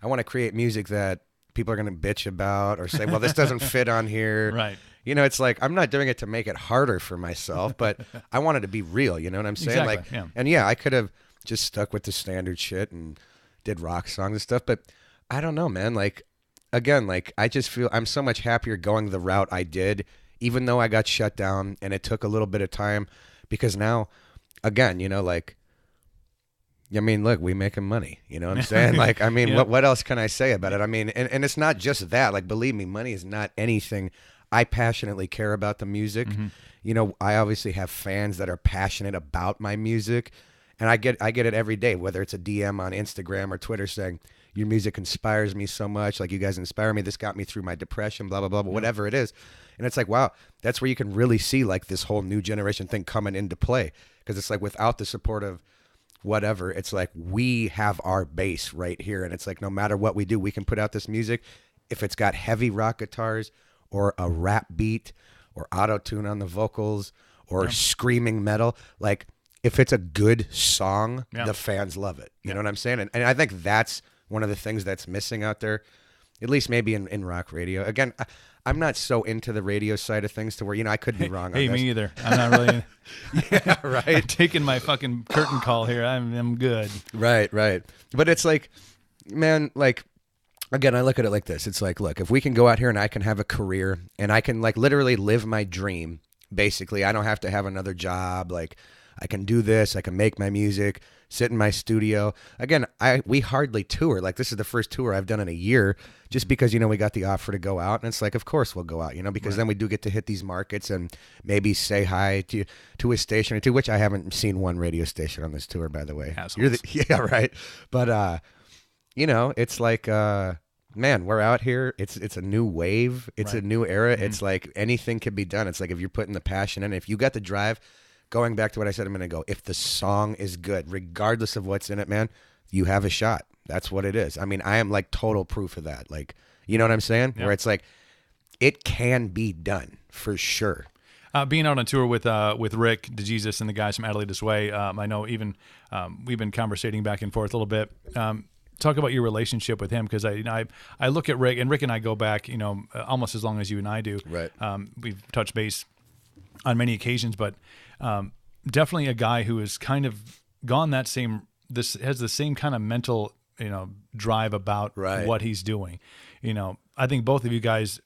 to create music that people are going to bitch about or say, well, this doesn't fit on here. Right. It's like, I'm not doing it to make it harder for myself, but I wanted to be real, you know what I'm saying? Exactly, And I could have just stuck with the standard shit and did rock songs and stuff, but I don't know, man. Like, again, like, I just feel I'm so much happier going the route I did, even though I got shut down and it took a little bit of time, because now, again, I mean, look, we making money, you know what I'm saying? Like, I mean, what else can I say about it? I mean, and it's not just that, like, believe me, money is not anything. I passionately care about the music. Mm-hmm. I obviously have fans that are passionate about my music, and I get it every day, whether it's a DM on Instagram or Twitter saying, your music inspires me so much, like you guys inspire me, this got me through my depression, blah, blah, blah, whatever it is. And it's like, wow, that's where you can really see like this whole new generation thing coming into play, because it's like without the support of whatever, it's like we have our base right here, and it's like no matter what we do, we can put out this music. If it's got heavy rock guitars or a rap beat or auto-tune on the vocals or screaming metal, like if it's a good song, the fans love it. You know what I'm saying? And I think that's one of the things that's missing out there, at least maybe in rock radio. Again, I'm not so into the radio side of things to where, I could be wrong on this. Me either. I'm not really. Yeah, right. I'm taking my fucking curtain call here. I'm good. Right. But it's like, man, like, again, I look at it like this. It's like, look, if we can go out here and I can have a career and I can like literally live my dream, basically, I don't have to have another job. Like, I can do this. I can make my music, sit in my studio. Again, we hardly tour. Like, this is the first tour I've done in a year, just because, we got the offer to go out. And it's like, of course we'll go out, because then we do get to hit these markets and maybe say hi to a station or two, which I haven't seen one radio station on this tour, by the way. Assholes. Yeah, right. But, it's like, man, we're out here. It's a new wave. It's a new era. It's like anything can be done. It's like if you're putting the passion in, if you got the drive, going back to what I said a minute ago, if the song is good, regardless of what's in it, man, you have a shot. That's what it is. I mean, I am like total proof of that. Like, you know what I'm saying? Where it's like, it can be done for sure. Being out on tour with Rick DeJesus and the guys from Adelaide This Way, I know even we've been conversating back and forth a little bit. Talk about your relationship with him, because I look at Rick, and Rick and I go back, almost as long as you and I do. Right. We've touched base on many occasions, but definitely a guy who has kind of gone has the same kind of mental drive about what he's doing. I think both of you guys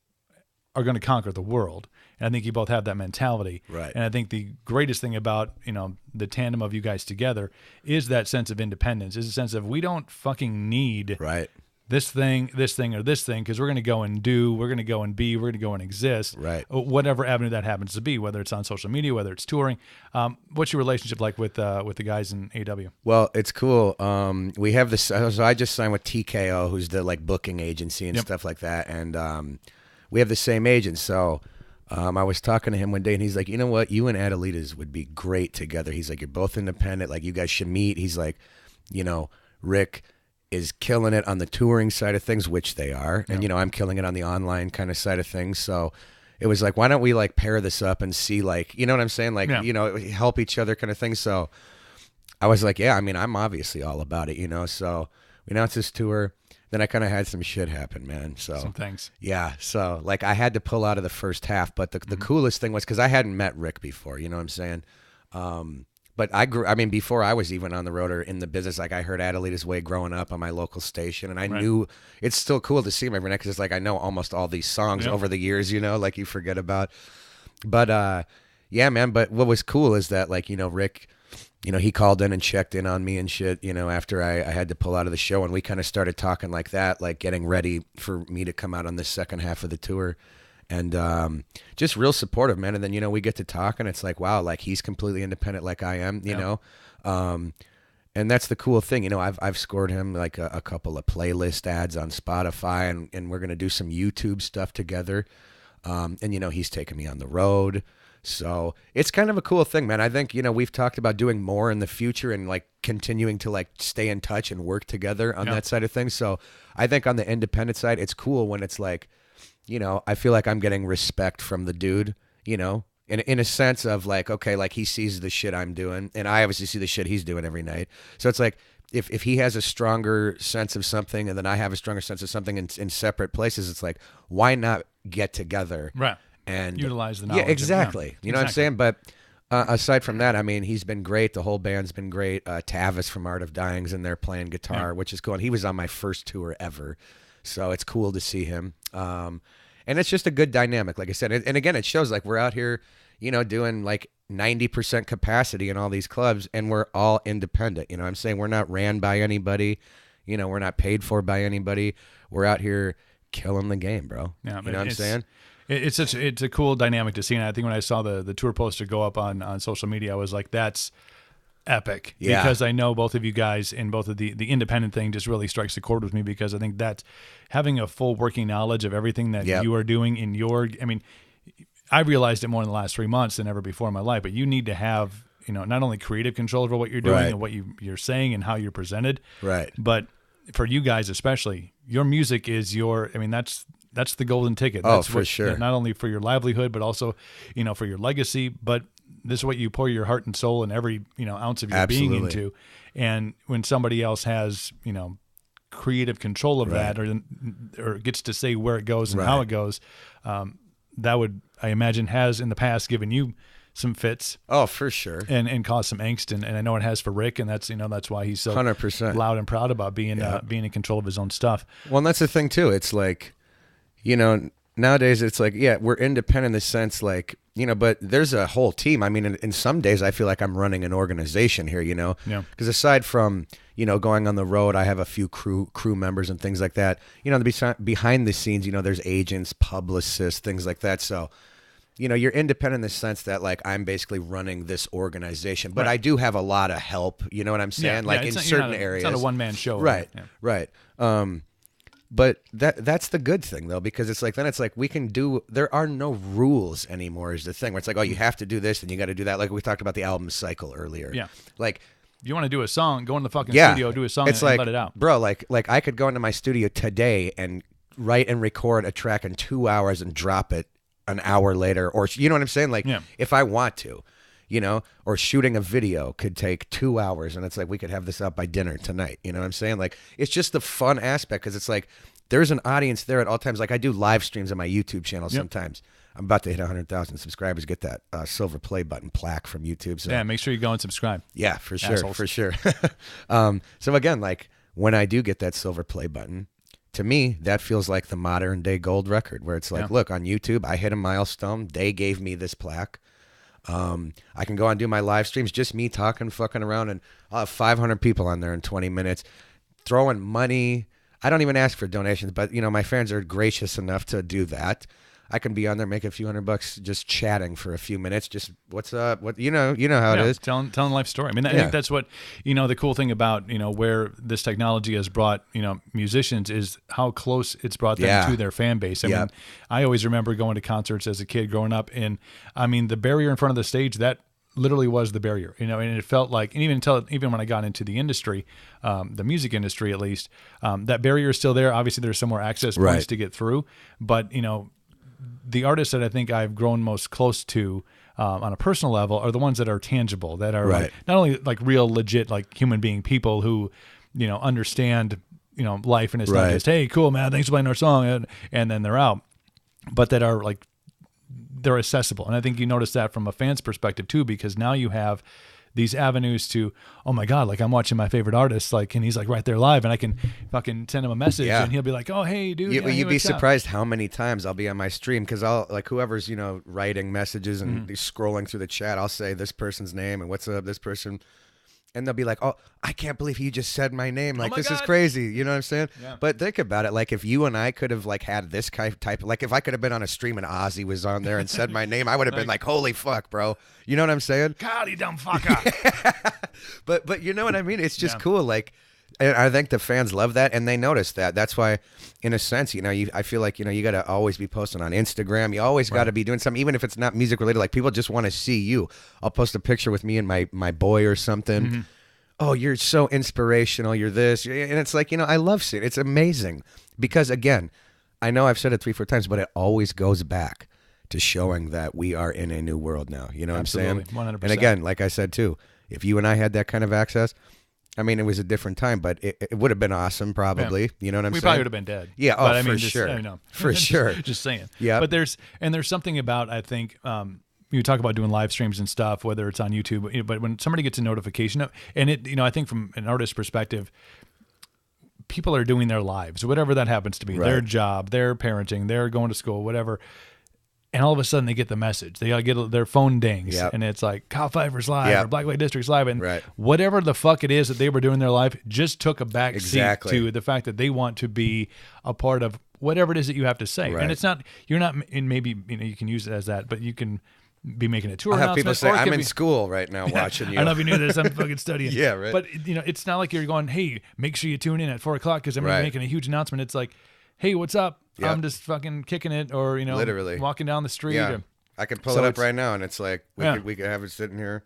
are going to conquer the world. And I think you both have that mentality. Right. And I think the greatest thing about, the tandem of you guys together is that sense of independence, is a sense of we don't fucking need this thing, or this thing, because we're going to go and do, we're going to go and be, we're going to go and exist. Right. Whatever avenue that happens to be, whether it's on social media, whether it's touring. What's your relationship like with the guys in AW? Well, it's cool. We have this, so I just signed with TKO, who's the like booking agency and stuff like that. And we have the same agent. So I was talking to him one day, and he's like, you know what? You and Adelita's would be great together. He's like, you're both independent. Like, you guys should meet. He's like, Rick is killing it on the touring side of things, which they are. And, I'm killing it on the online kind of side of things. So it was like, why don't we like pair this up and see, like, you know what I'm saying? Like, help each other kind of thing. So I was like, yeah, I mean, I'm obviously all about it, So we announced this tour. Then I kind of had some shit happen, man. So some things. Yeah. So like I had to pull out of the first half, but the coolest thing was, because I hadn't met Rick before, you know what I'm saying? But before I was even on the road or in the business, like I heard Adelita's Way growing up on my local station, and I knew it's still cool to see him every night, because it's like I know almost all these songs over the years, like you forget about. But yeah, man. But what was cool is that, like, Rick, he called in and checked in on me and shit, after I had to pull out of the show, and we kind of started talking like that, like getting ready for me to come out on the second half of the tour. And just real supportive, man. And then, we get to talk, and it's like, wow, like he's completely independent like I am, you know. And that's the cool thing. I've scored him like a couple of playlist ads on Spotify, and we're going to do some YouTube stuff together. And, he's taking me on the road. So it's kind of a cool thing, man. I think, we've talked about doing more in the future and like continuing to like stay in touch and work together on that side of things. So I think on the independent side, it's cool when it's like, I feel like I'm getting respect from the dude, in a sense of like, okay, like he sees the shit I'm doing, and I obviously see the shit he's doing every night. So it's like, if he has a stronger sense of something and then I have a stronger sense of something in separate places, it's like, why not get together? Right. And utilize the knowledge. Yeah, exactly. You know what I'm saying? But aside from that, I mean, he's been great. The whole band's been great. Tavis from Art of Dying's in there playing guitar, which is cool. And he was on my first tour ever. So it's cool to see him. And it's just a good dynamic, like I said. And again, it shows like we're out here, doing like 90% capacity in all these clubs, and we're all independent. I'm saying? We're not ran by anybody. We're not paid for by anybody. We're out here killing the game, bro. Yeah, you know what I'm saying? It's a cool dynamic to see, and I think when I saw the tour poster go up on social media, I was like, that's epic. Yeah. Because I know both of you guys, and both of the independent thing just really strikes a chord with me, because I think that having a full working knowledge of everything that you are doing in I realized it more in the last 3 months than ever before in my life, but you need to have, not only creative control over what you're doing and what you're saying and how you're presented, right? But for you guys especially, your music is that's the golden ticket. That's for sure. Not only for your livelihood, but also, for your legacy. But this is what you pour your heart and soul and every, ounce of your being into. And when somebody else has, creative control of that, or gets to say where it goes and how it goes, that would, I imagine, has in the past given you some fits. Oh, for sure. And caused some angst. And I know it has for Rick, and that's, that's why he's so 100% loud and proud about being in control of his own stuff. Well, and that's the thing too. It's like, nowadays it's like, we're independent in the sense like, but there's a whole team. I mean, in some days I feel like I'm running an organization here, because aside from, going on the road, I have a few crew members and things like that, behind the scenes, there's agents, publicists, things like that. So, you're independent in the sense that like, I'm basically running this organization, but I do have a lot of help. You know what I'm saying? In certain areas. It's not a one-man show. Right. Right. But that's the good thing though, because it's like then it's like we can do. There are no rules anymore. Is the thing where it's like, oh, you have to do this and you got to do that. Like we talked about the album cycle earlier. Yeah. Like if you want to do a song, go in the fucking studio, do a song, it's and like, let it out, bro. Like I could go into my studio today and write and record a track in 2 hours and drop it an hour later, or you know what I'm saying? Like if I want to. You know, or shooting a video could take 2 hours, and it's like we could have this up by dinner tonight. You know what I'm saying? Like it's just the fun aspect because it's like there's an audience there at all times. Like I do live streams on my YouTube channel sometimes. I'm about to hit 100,000 subscribers. Get that silver play button plaque from YouTube. So. Yeah, make sure you go and subscribe. Yeah, for sure, Assholes. for sure. So again, like when I do get that silver play button, to me that feels like the modern day gold record, where it's like, look, on YouTube, I hit a milestone. They gave me this plaque. I can go and do my live streams, just me talking, fucking around, and I'll have 500 people on there in 20 minutes, throwing money. I don't even ask for donations, but you know, my fans are gracious enough to do that. I can be on there, make a few $100 just chatting for a few minutes. Just what's up? What you know how it is. Telling life story. I mean, I think that's what the cool thing about where this technology has brought musicians is how close it's brought them to their fan base. I mean, I always remember going to concerts as a kid growing up, and I mean the barrier in front of the stage that literally was the barrier. And it felt like, and even when I got into the industry, the music industry at least, that barrier is still there. Obviously, there's some more access points to get through, but the artists that I think I've grown most close to on a personal level are the ones that are tangible, that are like, not only like real legit like human being people who understand life, and it's not just, hey, cool man, thanks for playing our song, and then they're out, but that are like they're accessible. And I think you notice that from a fan's perspective too, because now you have these avenues to, oh my God, like I'm watching my favorite artist, like, and he's like right there live, and I can fucking send him a message and he'll be like, oh, hey dude. You'd be surprised how many times I'll be on my stream, because I'll like whoever's, writing messages and scrolling through the chat, I'll say this person's name and what's up, this person. And they'll be like, oh, I can't believe you just said my name. Like, this is crazy. You know what I'm saying? Yeah. But think about it. Like, if you and I could have, like, had this type, like, if I could have been on a stream and Ozzy was on there and said my name, I would have been like, holy fuck, bro. You know what I'm saying? God, you dumb fucker. But you know what I mean? It's just cool. Like, and I think the fans love that, and they notice that. That's why, in a sense, I feel like, you got to always be posting on Instagram. You always got to be doing something, even if it's not music related. Like, people just want to see you. I'll post a picture with me and my boy or something. Mm-hmm. Oh, you're so inspirational. You're this. And it's like, I love seeing it. It's amazing. Because, again, I know I've said it 3-4 times, but it always goes back to showing that we are in a new world now. You know what I'm saying? 100%. And again, like I said, too, if you and I had that kind of access, I mean, it was a different time, but it would have been awesome, probably. Yeah. You know what I'm saying? We probably would have been dead. Yeah, but, for sure. I know. For sure. Just saying. Yeah. But there's something about, I think, you talk about doing live streams and stuff, whether it's on YouTube, but when somebody gets a notification, and it, I think from an artist's perspective, people are doing their lives, whatever that happens to be, their job, their parenting, they're going to school, whatever. And all of a sudden they get the message. They gotta get their phone dings, and it's like Kyle Pfeiffer's live or Blacklite District's live, and whatever the fuck it is that they were doing in their life just took a back seat to the fact that they want to be a part of whatever it is that you have to say. And it's not, you're not, and maybe you can use it as that, but you can be making a tour announcement. I'll have people say, I'm in school right now watching you. I don't know if you knew this. I'm fucking studying. Yeah, right. But, it's not like you're going, hey, make sure you tune in at 4 o'clock because I'm making a huge announcement. It's like, hey, what's up? Yep. I'm just fucking kicking it, or, literally walking down the street. Yeah. I could pull it up right now, and it's like, we could have it sitting here.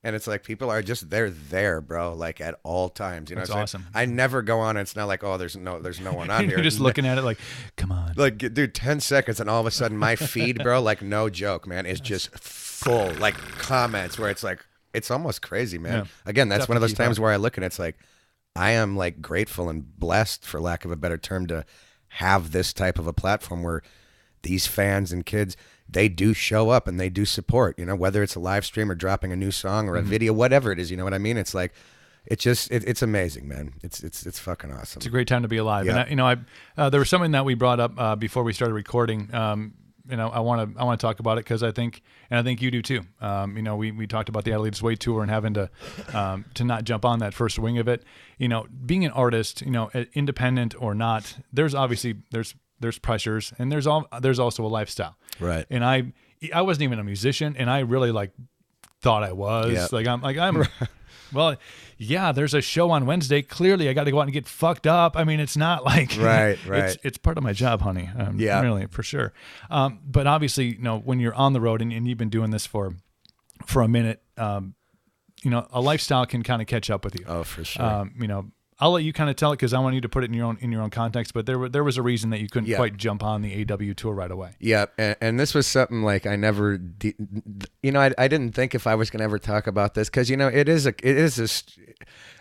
And it's like, people are just, they're there, bro, like at all times. That's awesome. I never go on, and it's not like, oh, there's no one on here. You're just looking at it like, come on. Like, dude, 10 seconds, and all of a sudden my feed, bro, like no joke, man, is just full, like comments where it's like, it's almost crazy, man. Yeah. Again, that's one of those times where I look and it's like, I am like grateful and blessed, for lack of a better term, to have this type of a platform where these fans and kids, they do show up and they do support, whether it's a live stream or dropping a new song or a video, whatever it is, you know what I mean? It's like, it's amazing, man. It's fucking awesome. It's a great time to be alive. Yeah. And there was something that we brought up before we started recording. I want to talk about it because I think you do too. We talked about the Adelaide's Way tour and having to not jump on that first wing of it. Being an artist, independent or not, there's obviously there's pressures, and there's also a lifestyle. Right. And I wasn't even a musician, and I really thought I was. Yeah. I'm Well, yeah, there's a show on Wednesday. Clearly, I got to go out and get fucked up. I mean, it's not like Right. It's part of my job, honey. Yeah, really, for sure. But obviously, when you're on the road and you've been doing this for a minute, a lifestyle can kind of catch up with you. Oh, for sure. I'll let you kind of tell it because I want you to put it in your own context. But there was a reason that you couldn't quite jump on the AW tour right away. Yeah, and this was something like I never, I didn't think if I was going to ever talk about this because it is a.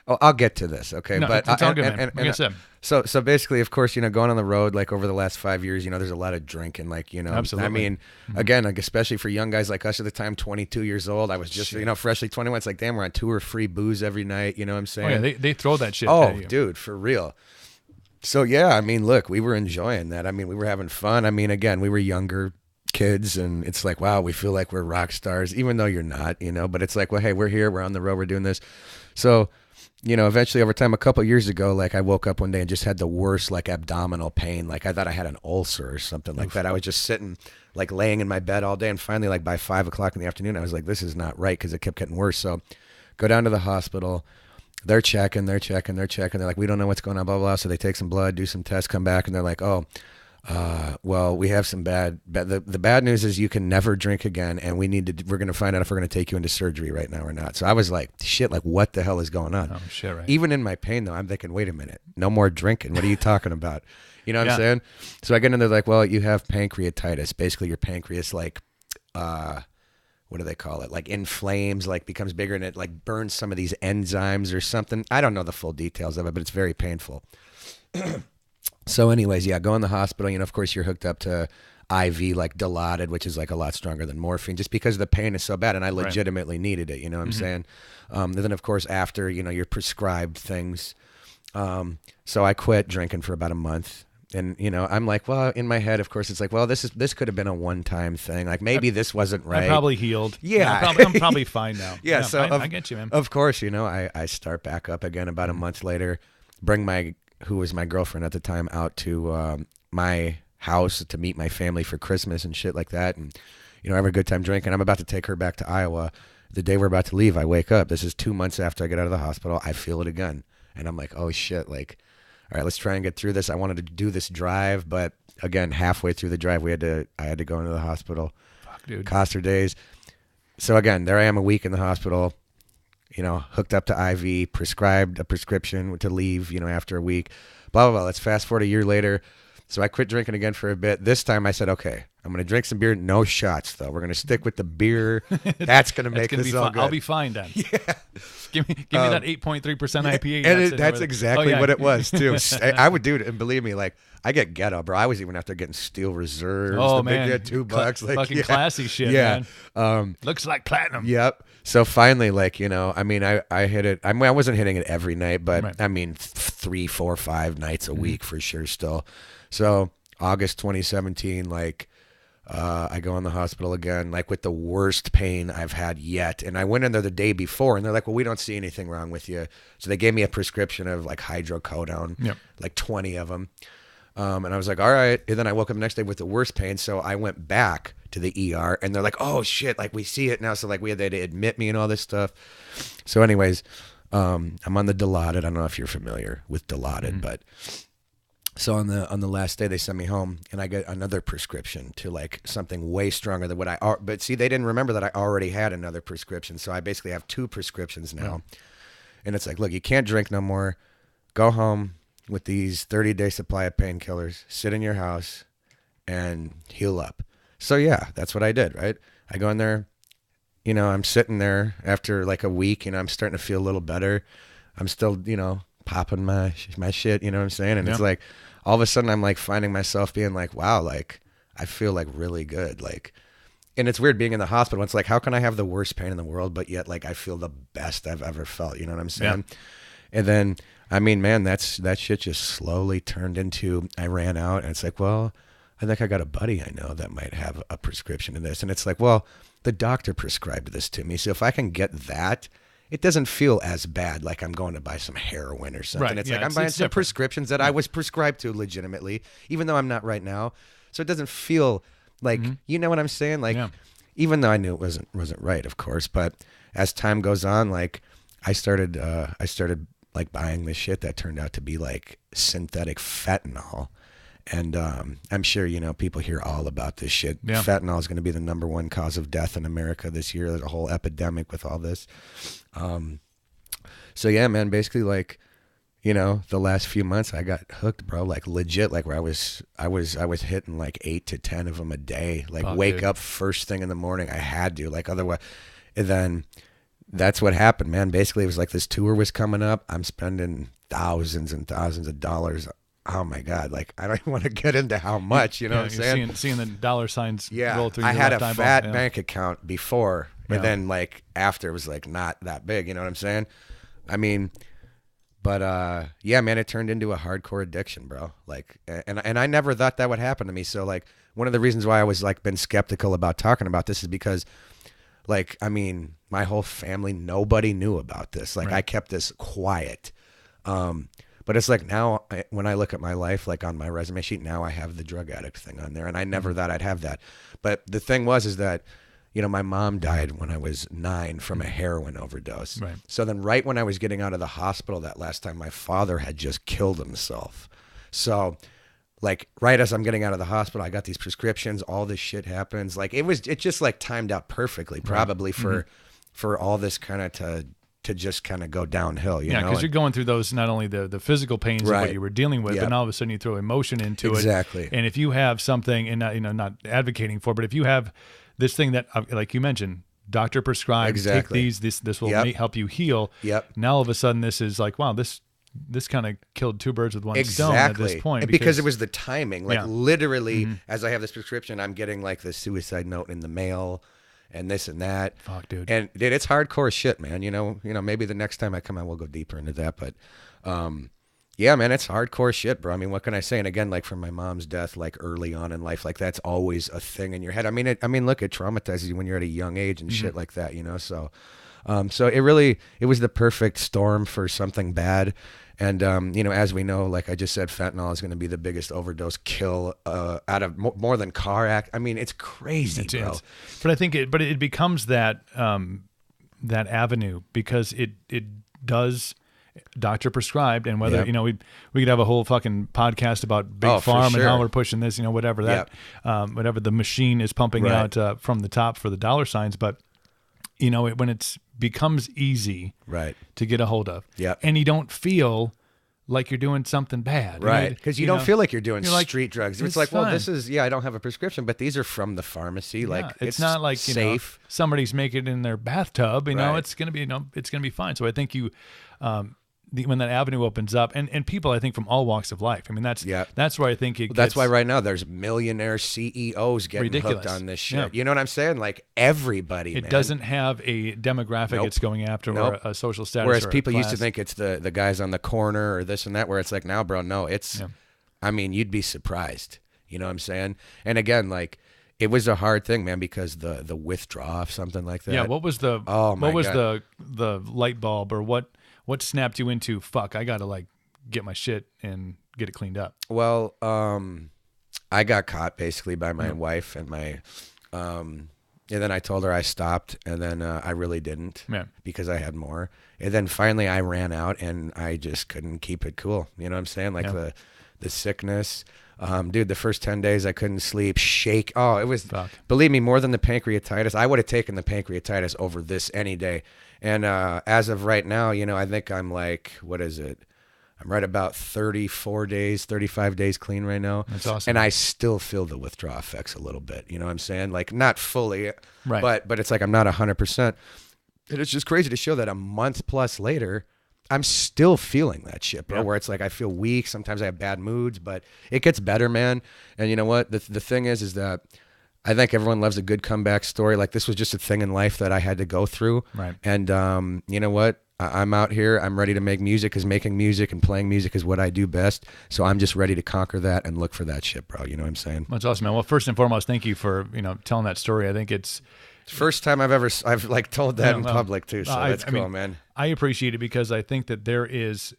Oh, I'll get to this, okay? No, but it's all good, man. Like I said. So basically, of course, going on the road like over the last 5 years, there's a lot of drinking, Absolutely. I mean, again, like especially for young guys like us at the time, 22 years old, I was just freshly 21. It's like, damn, we're on tour, free booze every night. You know what I'm saying? Oh, yeah, they throw that shit. Oh, at you. dude, for real. So yeah, I mean, look, we were enjoying that. I mean, we were having fun. I mean, again, we were younger kids, and it's like, wow, we feel like we're rock stars, even though you're not, But it's like, well, hey, we're here, we're on the road, we're doing this. So. Eventually over time, a couple of years ago, like I woke up one day and just had the worst like abdominal pain. Like I thought I had an ulcer or something like that. I was just sitting, like laying in my bed all day. And finally, like by 5 o'clock in the afternoon, I was like, this is not right because it kept getting worse. So go down to the hospital. They're checking. They're like, we don't know what's going on, blah, blah, blah. So they take some blood, do some tests, come back. And they're like, oh, well, we have some bad. The bad news is you can never drink again, and we're going to find out if we're going to take you into surgery right now or not. So I was like, shit, like what the hell is going on? Oh, shit, right. Even in my pain, though, I'm thinking, wait a minute, no more drinking. What are you talking about? You know what I'm saying? So I get in there like, well, you have pancreatitis. Basically, your pancreas, like, what do they call it? Like inflames, like becomes bigger, and it like burns some of these enzymes or something. I don't know the full details of it, but it's very painful. So anyways, go in the hospital. Of course, you're hooked up to IV, like Dilaudid, which is like a lot stronger than morphine, just because the pain is so bad, and I legitimately needed it. You know what I'm saying? And then, of course, after, you're prescribed things. So I quit drinking for about a month. And, I'm like, well, in my head, of course, it's like, well, this could have been a one-time thing. Like, maybe this wasn't right. I probably healed. Yeah. I'm probably fine now. Yeah, so I get you, man. Of course, I start back up again about a month later, bring who was my girlfriend at the time, out to my house to meet my family for Christmas and shit like that. And, have a good time drinking. I'm about to take her back to Iowa. The day we're about to leave, I wake up. This is 2 months after I get out of the hospital. I feel it again. And I'm like, oh, shit. Like, all right, let's try and get through this. I wanted to do this drive, but again, halfway through the drive, I had to go into the hospital. Fuck, dude. Cost her days. So again, there I am a week in the hospital, hooked up to IV, prescribed a prescription to leave, after a week, blah, blah, blah. Let's fast forward a year later. So I quit drinking again for a bit. This time I said, okay, I'm going to drink some beer. No shots, though. We're going to stick with the beer. That's going to make this all good. I'll be fine then. Yeah. Give me that 8.3% IPA. And that's exactly what it was, too. I would do it. And believe me, like, I get ghetto, bro. I was even after getting Steel Reserves. Oh, man. Big $2. Like, fucking classy shit, man. Looks like platinum. Yep. So finally, like, I mean, I hit it. I mean, I wasn't hitting it every night, but I mean, 3, 4, 5 nights a week for sure still. So August 2017, like, I go in the hospital again, like with the worst pain I've had yet. And I went in there the day before, and they're like, well, we don't see anything wrong with you. So they gave me a prescription of like hydrocodone, like 20 of them. And I was like, all right. And then I woke up the next day with the worst pain. So I went back to the ER, and they're like, oh shit, like we see it now. So like they had to admit me and all this stuff. So anyways, I'm on the Dilaudid. I don't know if you're familiar with Dilaudid, but so on the last day they sent me home, and I get another prescription to like something way stronger than what but see, they didn't remember that I already had another prescription. So I basically have 2 prescriptions now. And it's like, look, you can't drink no more. Go home with these 30-day supply of painkillers, sit in your house and heal up. So yeah, that's what I did, right? I go in there, I'm sitting there after like a week, I'm starting to feel a little better. I'm still, popping my shit, you know what I'm saying? And it's like, all of a sudden I'm like finding myself being like, wow, like I feel like really good. Like, and it's weird being in the hospital. It's like, how can I have the worst pain in the world, but yet like I feel the best I've ever felt, you know what I'm saying? Yeah. And then, I mean, man, that shit just slowly turned into, I ran out, and it's like, well, I think I got a buddy I know that might have a prescription of this. And it's like, well, the doctor prescribed this to me. So if I can get that, it doesn't feel as bad like I'm going to buy some heroin or something. Right. It's like I'm buying some prescriptions that I was prescribed to legitimately, even though I'm not right now. So it doesn't feel like, you know what I'm saying? Like, even though I knew it wasn't right, of course, but as time goes on, like, I started like buying this shit that turned out to be like synthetic fentanyl. And I'm sure, people hear all about this shit. Yeah. Fentanyl is going to be the #1 cause of death in America this year. There's a whole epidemic with all this. So yeah, man, basically like, the last few months I got hooked, bro, like legit, like where I was hitting like 8 to 10 of them a day, like wake up first thing in the morning. I had to, like, otherwise, and then that's what happened, man. Basically it was like this tour was coming up. I'm spending thousands and thousands of dollars. Oh my God. Like, I don't even want to get into how much, what I'm saying? Seeing the dollar signs roll through your I had a left fat eyeball. bank account before, and then like after it was like not that big, you know what I'm saying? I mean, but yeah, man, it turned into a hardcore addiction, bro. Like, and I never thought that would happen to me. So like, one of the reasons why I was like been skeptical about talking about this is because, like, I mean, my whole family, nobody knew about this. Like, I kept this quiet. But it's like now when I look at my life, like on my resume sheet, now I have the drug addict thing on there, and I never thought I'd have that. But the thing is that, my mom died when I was 9 from a heroin overdose. Right. So then right when I was getting out of the hospital that last time, my father had just killed himself. So like right as I'm getting out of the hospital, I got these prescriptions, all this shit happens. Like it just like timed out perfectly, probably for all this kind of to just kind of go downhill, you know? Yeah, because you're going through those, not only the physical pains of what you were dealing with, but all of a sudden you throw emotion into it. Exactly. And if you have something, and not advocating for, but if you have this thing that, like you mentioned, doctor prescribed, take these, this will help you heal. Yep. Now all of a sudden this is like, wow, this kind of killed 2 birds with one stone at this point. Because it was the timing. Like literally, as I have this prescription, I'm getting like the suicide note in the mail. And this and that. Fuck, dude. And dude, it's hardcore shit, man. Maybe the next time I come out, we'll go deeper into that. But yeah, man, it's hardcore shit, bro. I mean, what can I say? And again, like from my mom's death, like early on in life, like that's always a thing in your head. I mean, look, it traumatizes you when you're at a young age and shit like that, So, so it was the perfect storm for something bad. And, as we know, like I just said, fentanyl is going to be the biggest overdose kill out of more than car act. I mean, it's crazy, bro. But I think it becomes that avenue because it does doctor prescribed, and whether, we could have a whole fucking podcast about big farm and how we're pushing this, whatever that, whatever the machine is pumping out from the top for the dollar signs. But, when it's becomes easy to get a hold of. Yeah. And you don't feel like you're doing something bad. Right. Because you don't feel like you're doing street drugs. It's like, well, this is, I don't have a prescription, but these are from the pharmacy. Like it's not like safe. Somebody's making it in their bathtub, it's going to be, it's going to be fine. So I think when that avenue opens up, and people, I think, from all walks of life. I mean, that's where I think it gets. That's why right now there's millionaire CEOs getting hooked on this shit. Yeah. You know what I'm saying? Like everybody. It doesn't have a demographic it's going after or a social status. Whereas or people a used to think it's the guys on the corner or this and that, where it's like, now, bro, no, it's, I mean, you'd be surprised. You know what I'm saying? And again, like, it was a hard thing, man, because the withdrawal of something like that. Yeah. What was the light bulb, or what snapped you into, fuck, I got to like get my shit and get it cleaned up? Well, I got caught basically by my wife and my, and then I told her I stopped, and then I really didn't because I had more. And then finally I ran out, and I just couldn't keep it cool. You know what I'm saying? Like the sickness. Dude, the first 10 days I couldn't sleep, shake. Oh, it was, believe me, more than the pancreatitis. I would have taken the pancreatitis over this any day. And as of right now, I think I'm like, what is it? I'm right about 35 days clean right now. That's awesome. And I still feel the withdrawal effects a little bit. You know what I'm saying? Like not fully, but it's like I'm not 100%. And it's just crazy to show that a month plus later, I'm still feeling that shit, bro, where it's like I feel weak. Sometimes I have bad moods, but it gets better, man. And you know what? The thing is that I think everyone loves a good comeback story. Like this was just a thing in life that I had to go through. Right. And you know what? I'm out here. I'm ready to make music, because making music and playing music is what I do best. So I'm just ready to conquer that and look for that shit, bro. You know what I'm saying? That's awesome, man. Well, first and foremost, thank you for, telling that story. I think it's first time I've like told that in public too. So that's cool, man. I appreciate it because I think that there is,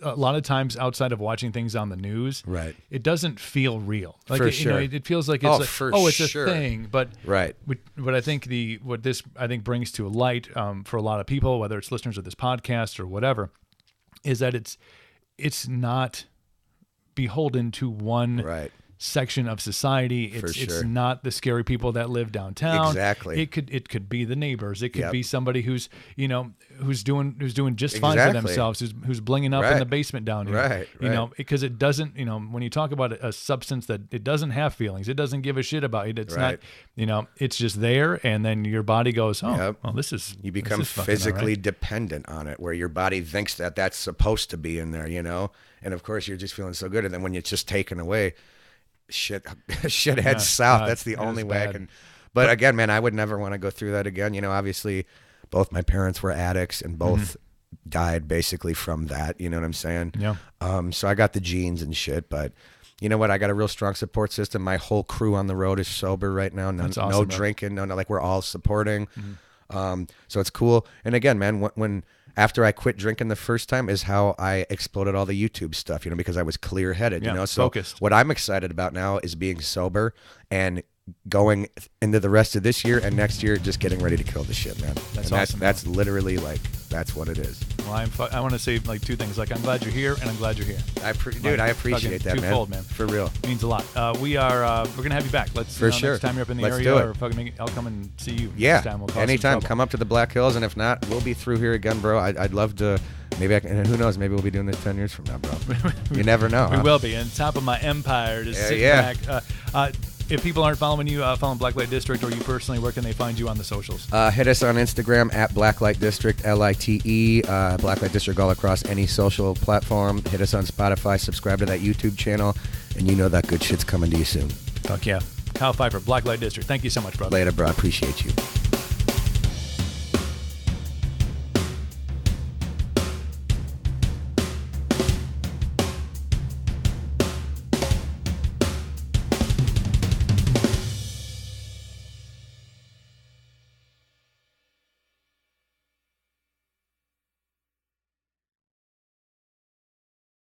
a lot of times outside of watching things on the news, Right. it doesn't feel real. Like For it, sure. it feels like it's it's sure. a thing. But Right. what I think what this brings to light for a lot of people, whether it's listeners of this podcast or whatever, is that it's not beholden to one Right. section of society. It's not the scary people that live downtown. Exactly. It could be the neighbors. It could Yep. be somebody who's doing just fine for Exactly. themselves, who's blinging up in the basement down here. Right. You know, because it doesn't, when you talk about a substance that it doesn't have feelings, it doesn't give a shit about it. It's Right. not, it's just there, and then your body goes, oh, Yep. well, this is You become this is fucking physically all right. dependent on it, where your body thinks that that's supposed to be in there, and of course you're just feeling so good, and then when it's just taken away, shit heads south. That's the only way I bad. can. But again, man, I would never want to go through that again. Obviously, both my parents were addicts, and both died basically from that. You know what I'm saying? Yeah. So I got the genes and shit, but. You know what? I got a real strong support system. My whole crew on the road is sober right now. That's No awesome, drinking. No, like we're all supporting. So it's cool. And again, man, when after I quit drinking the first time is how I exploded all the YouTube stuff, because I was clear headed, Yeah, So focused. what I'm excited about now is being sober and going into the rest of this year and next year, just getting ready to kill the shit, man. That's and awesome, That's literally that's what it is. Well, I want to say like two things. Like, I'm glad you're here, and I'm glad you're here. Dude, I appreciate that, man. Twofold, man. For real. Means a lot. We're gonna have you back. Let's For sure. Next time you're up in the Let's area, do it. or fucking I'll come and see you. Yeah, Next time. We'll cause some anytime. trouble. Come up to the Black Hills, and if not, we'll be through here again, bro. I'd love to. Maybe I can. And who knows? Maybe we'll be doing this 10 years from now, bro. You never know. We huh? will be. On top of my empire, just sitting yeah. back. If people aren't following you, following Blacklite District or you personally, where can they find you on the socials? Hit us on Instagram at Blacklite District, LITE, Blacklite District all across any social platform. Hit us on Spotify, subscribe to that YouTube channel, and you know that good shit's coming to you soon. Fuck yeah. Kyle Pfeiffer, Blacklite District. Thank you so much, brother. Later, bro. I appreciate you.